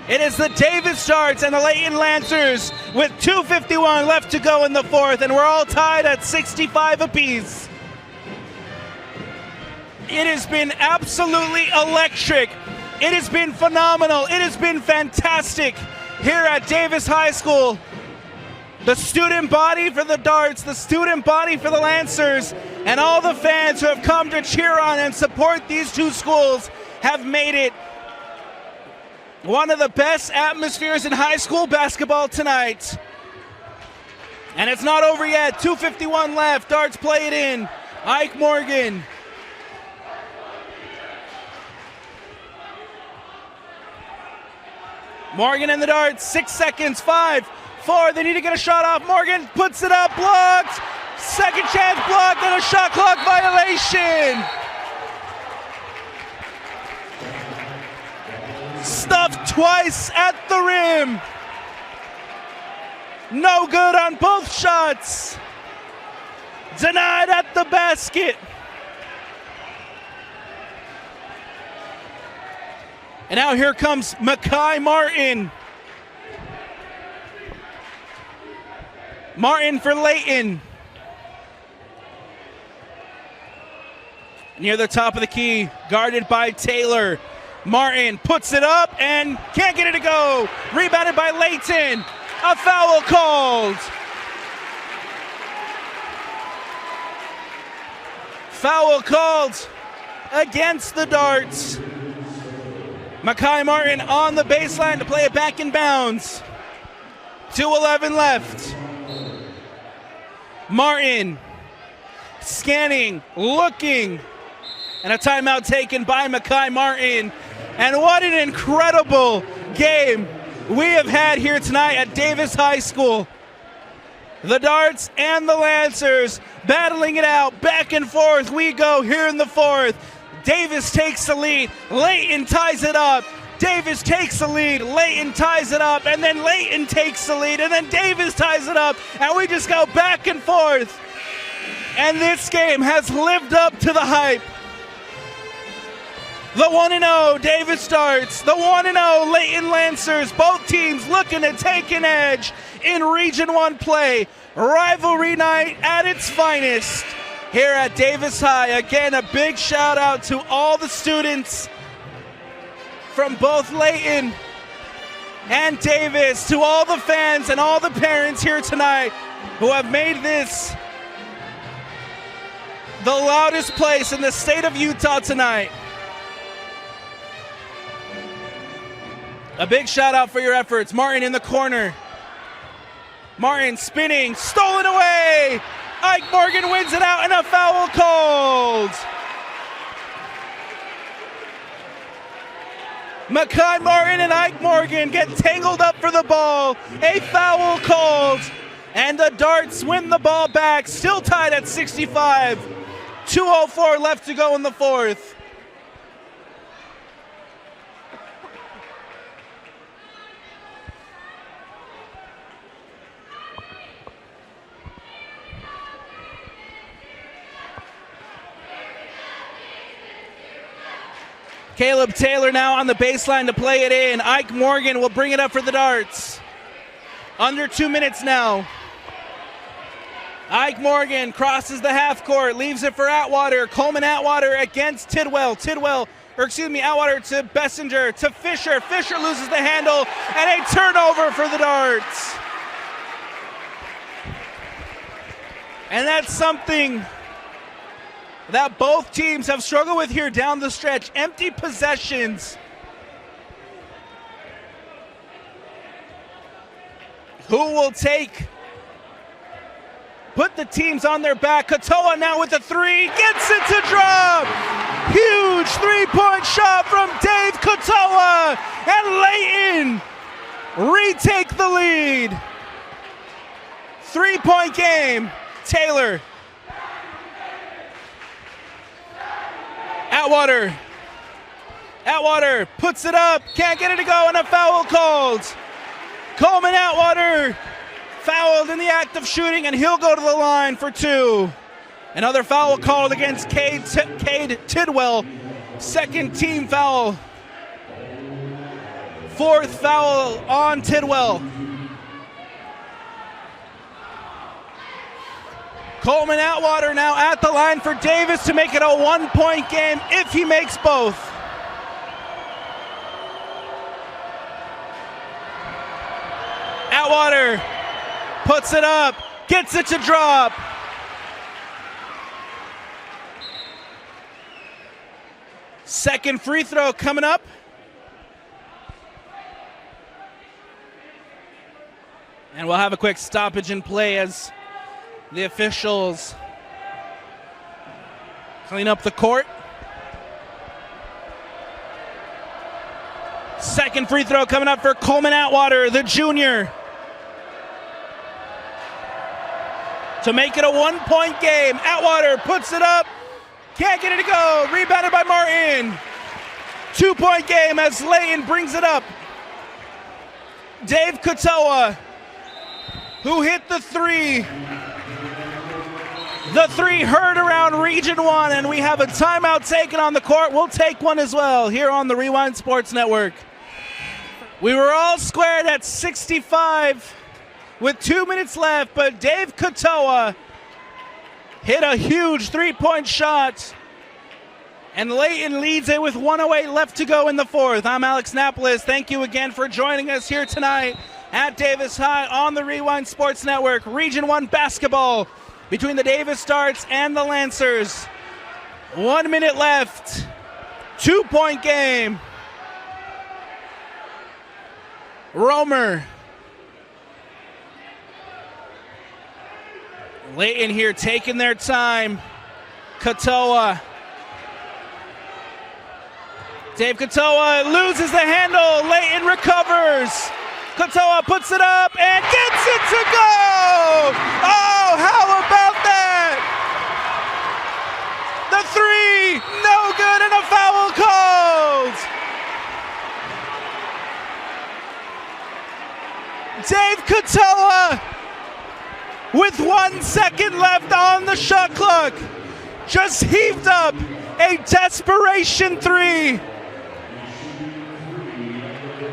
A: It is the Davis Darts and the Layton Lancers with 2:51 left to go in the fourth, and we're all tied at 65 apiece. It has been absolutely electric. It has been phenomenal. It has been fantastic here at Davis High School. The student body for the Darts, the student body for the Lancers, and all the fans who have come to cheer on and support these two schools have made it one of the best atmospheres in high school basketball tonight. And it's not over yet. 2:51 left. Darts play it in. Ike Morgan. Morgan and the Darts. 6 seconds. 5, 4. They need to get a shot off. Morgan puts it up. Blocked. Second chance blocked and a shot clock violation. Stuffed twice at the rim. No good on both shots. Denied at the basket. And now here comes Makai Martin. Martin for Layton. Near the top of the key, guarded by Taylor. Martin puts it up and can't get it to go. Rebounded by Layton. A foul called. Foul called against the Darts. Makai Martin on the baseline to play it back in bounds. 2:11 left. Martin scanning, looking, and a timeout taken by Makai Martin. And what an incredible game we have had here tonight at Davis High School. The Darts and the Lancers battling it out, back and forth we go here in the fourth. Davis takes the lead, Layton ties it up. Davis takes the lead, Layton ties it up, and then Layton takes the lead, and then Davis ties it up, and we just go back and forth. And this game has lived up to the hype. The 1-0 Davis Darts, the 1-0 Layton Lancers, both teams looking to take an edge in Region 1 play. Rivalry night at its finest here at Davis High. Again, a big shout out to all the students from both Layton and Davis, to all the fans and all the parents here tonight who have made this the loudest place in the state of Utah tonight. A big shout out for your efforts. Martin in the corner. Martin spinning, stolen away. Ike Morgan wins it out and a foul called. Makai Martin and Ike Morgan get tangled up for the ball. A foul called. And the Darts win the ball back. Still tied at 65. 2:04 left to go in the fourth. Caleb Taylor now on the baseline to play it in. Ike Morgan will bring it up for the Darts. Under 2 minutes now. Ike Morgan crosses the half court, leaves it for Atwater. Coleman Atwater against Atwater to Bessinger, to Fisher. Fisher loses the handle, and a turnover for the Darts. And that's something that both teams have struggled with here down the stretch. Empty possessions. Who will put the teams on their back? Katoa now with the three, gets it to drop. Huge three-point shot from Dave Katoa, and Layton retake the lead. 3-point game. Taylor. Atwater puts it up, can't get it to go, and a foul called. Coleman Atwater fouled in the act of shooting, and he'll go to the line for 2. Another foul called against Cade Tidwell. Second team foul. 4th foul on Tidwell. Coleman Atwater now at the line for Davis to make it a 1-point game if he makes both. Atwater puts it up, gets it to drop. Second free throw coming up. And we'll have a quick stoppage in play as the officials clean up the court. Second free throw coming up for Coleman Atwater, the junior, to make it a 1-point game. Atwater puts it up, can't get it to go. Rebounded by Martin. 2-point game as Layton brings it up. Dave Katoa, who hit the 3. The 3 heard around Region 1, and we have a timeout taken on the court. We'll take one as well here on the Rewind Sports Network. We were all squared at 65 with 2 minutes left, but Dave Katoa hit a huge 3-point shot, and Layton leads it with 1:08 left to go in the 4th. I'm Alex Napolis. Thank you again for joining us here tonight at Davis High on the Rewind Sports Network. Region 1 basketball between the Davis Starts and the Lancers. 1 minute left. 2-point game. Romer. Layton here taking their time. Katoa. Dave Katoa loses the handle. Layton recovers. Katoa puts it up and gets it to go! Oh, how about that? The 3, no good, and a foul called. Dave Katoa, with 1 second left on the shot clock, just heaved up a desperation 3.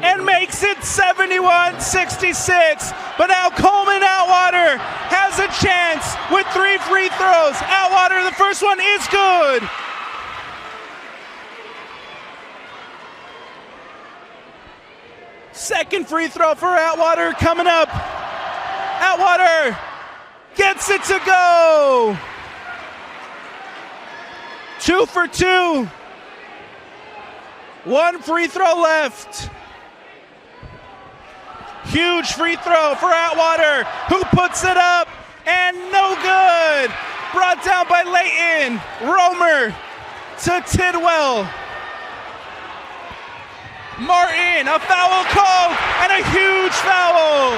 A: And makes it 71-66. But now Coleman Atwater has a chance with 3 free throws. Atwater, the first one is good. Second free throw for Atwater coming up. Atwater gets it to go. 2 for 2. 1 free throw left. Huge free throw for Atwater, who puts it up, and no good. Brought down by Layton. Romer to Tidwell. Martin, a foul called, and a huge foul.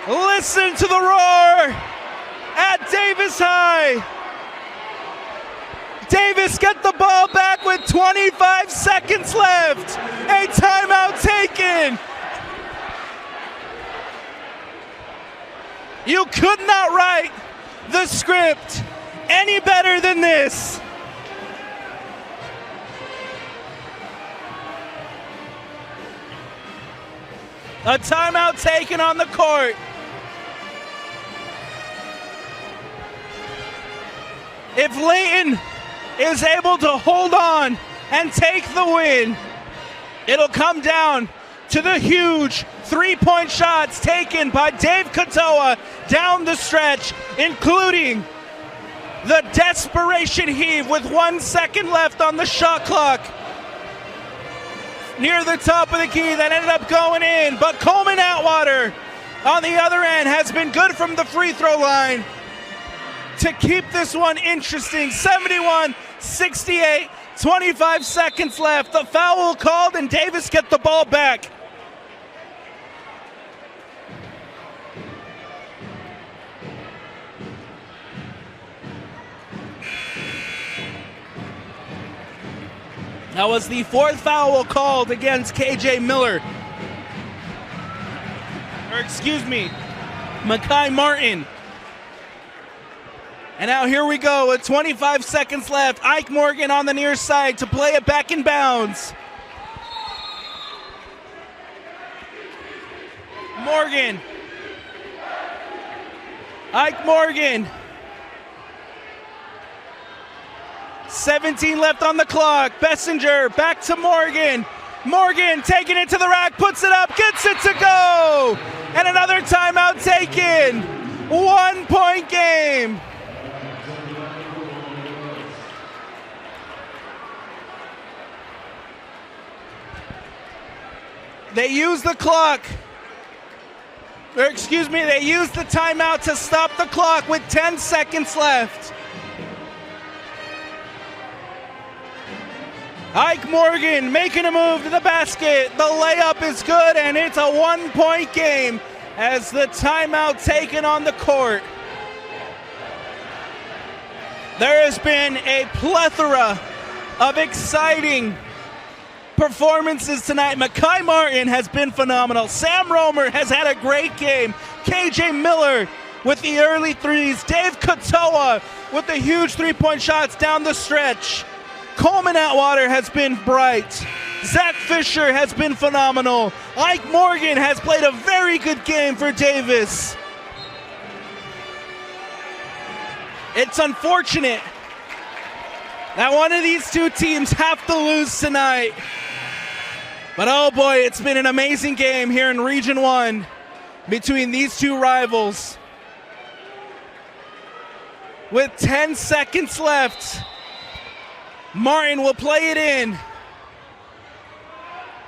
A: Listen to the roar at Davis High. Davis get the ball back with 25 seconds left. A timeout taken. You could not write the script any better than this. A timeout taken on the court. If Layton is able to hold on and take the win, it'll come down to the huge 3-point shots taken by Dave Katoa down the stretch, including the desperation heave with 1 second left on the shot clock near the top of the key that ended up going in. But Coleman Atwater on the other end has been good from the free throw line to keep this one interesting. 71-68, 25 seconds left. The foul called and Davis get the ball back. That was the fourth foul called against KJ Miller. Or excuse me, Mekhi Martin. And now here we go with 25 seconds left. Ike Morgan on the near side to play it back in bounds. Morgan. Ike Morgan. 17 left on the clock. Bessinger back to Morgan. Morgan taking it to the rack, puts it up, gets it to go. And another timeout taken. 1 point game. They use the clock. Or excuse me, they use the timeout to stop the clock with 10 seconds left. Ike Morgan making a move to the basket. The layup is good, and it's a 1 point game as the timeout taken on the court. There has been a plethora of exciting performances tonight. Mekhi Martin has been phenomenal. Sam Romer has had a great game. KJ Miller with the early threes. Dave Katoa with the huge three-point shots down the stretch. Coleman Atwater has been bright. Zach Fisher has been phenomenal. Ike Morgan has played a very good game for Davis. It's unfortunate that one of these two teams have to lose tonight. But oh boy, it's been an amazing game here in Region 1 between these two rivals. With 10 seconds left, Martin will play it in.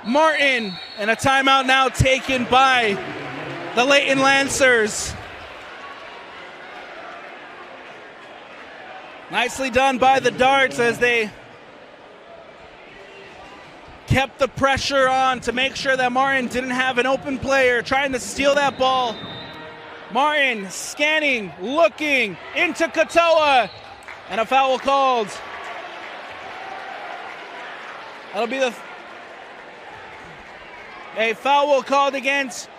A: Martin, and a timeout now taken by the Layton Lancers. Nicely done by the Darts as they kept the pressure on to make sure that Martin didn't have an open player trying to steal that ball. Martin scanning, looking into Katoa, and a foul called. That'll be a foul called against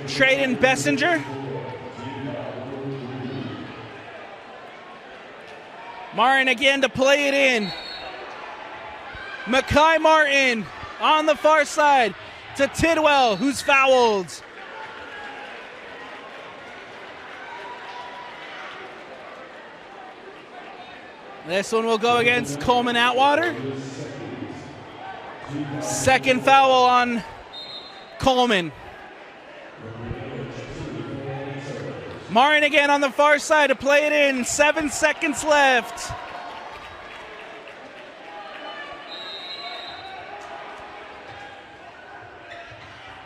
A: Trayden Bessinger. Martin again to play it in. Mekhi Martin on the far side to Tidwell, who's fouled. This one will go against Coleman Atwater. Second foul on Coleman. Martin again on the far side to play it in. 7 seconds left.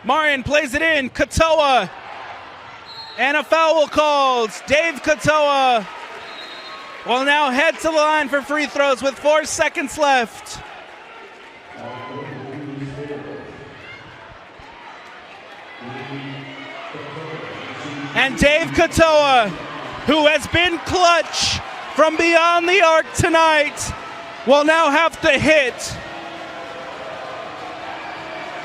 A: Martin plays it in. Katoa. And a foul called. Dave Katoa will now head to the line for free throws with 4 seconds left. And Dave Katoa, who has been clutch from beyond the arc tonight, will now have to hit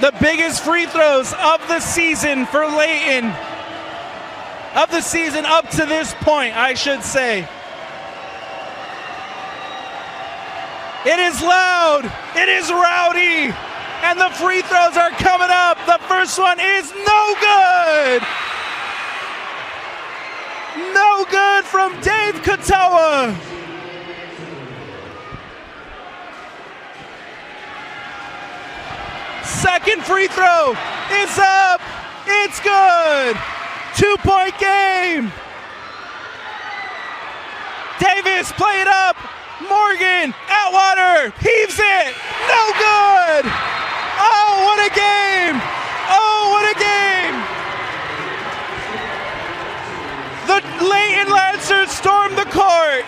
A: the biggest free throws of the season for Layton. Of the season up to this point, I should say. It is loud, it is rowdy, and the free throws are coming up. The first one is no good. No good from Dave Katoa. Second free throw is up. It's good. 2 point game. Davis, play it up. Morgan, Atwater, heaves it. No good. Oh, what a game. Oh, what a game. The Layton Lancers storm the court.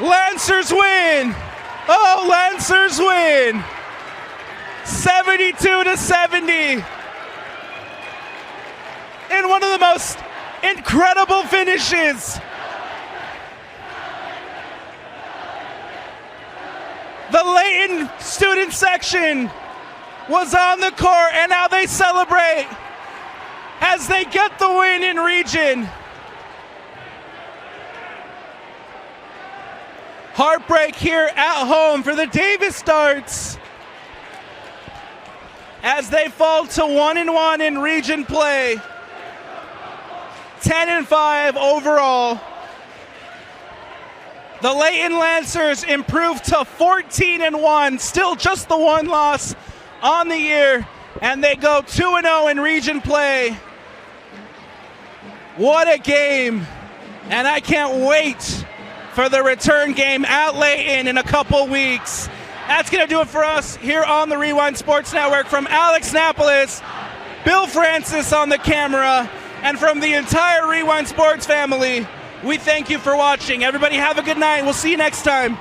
A: Lancers win. Oh, Lancers win. 72-70. In one of the most incredible finishes The Layton student section was on the court, and now they celebrate as they get the win in region. Heartbreak here at home for the Davis Darts as they fall to 1-1 in region play. 10-5 overall. The Layton Lancers improved to 14-1, still just the one loss on the year, and they go 2-0 in region play. What a game, and I can't wait for the return game at Layton in a couple weeks. That's going to do it for us here on the Rewind Sports Network. From Alex Napolis, Bill Francis on the camera, and from the entire Rewind Sports family, we thank you for watching. Everybody have a good night. We'll see you next time.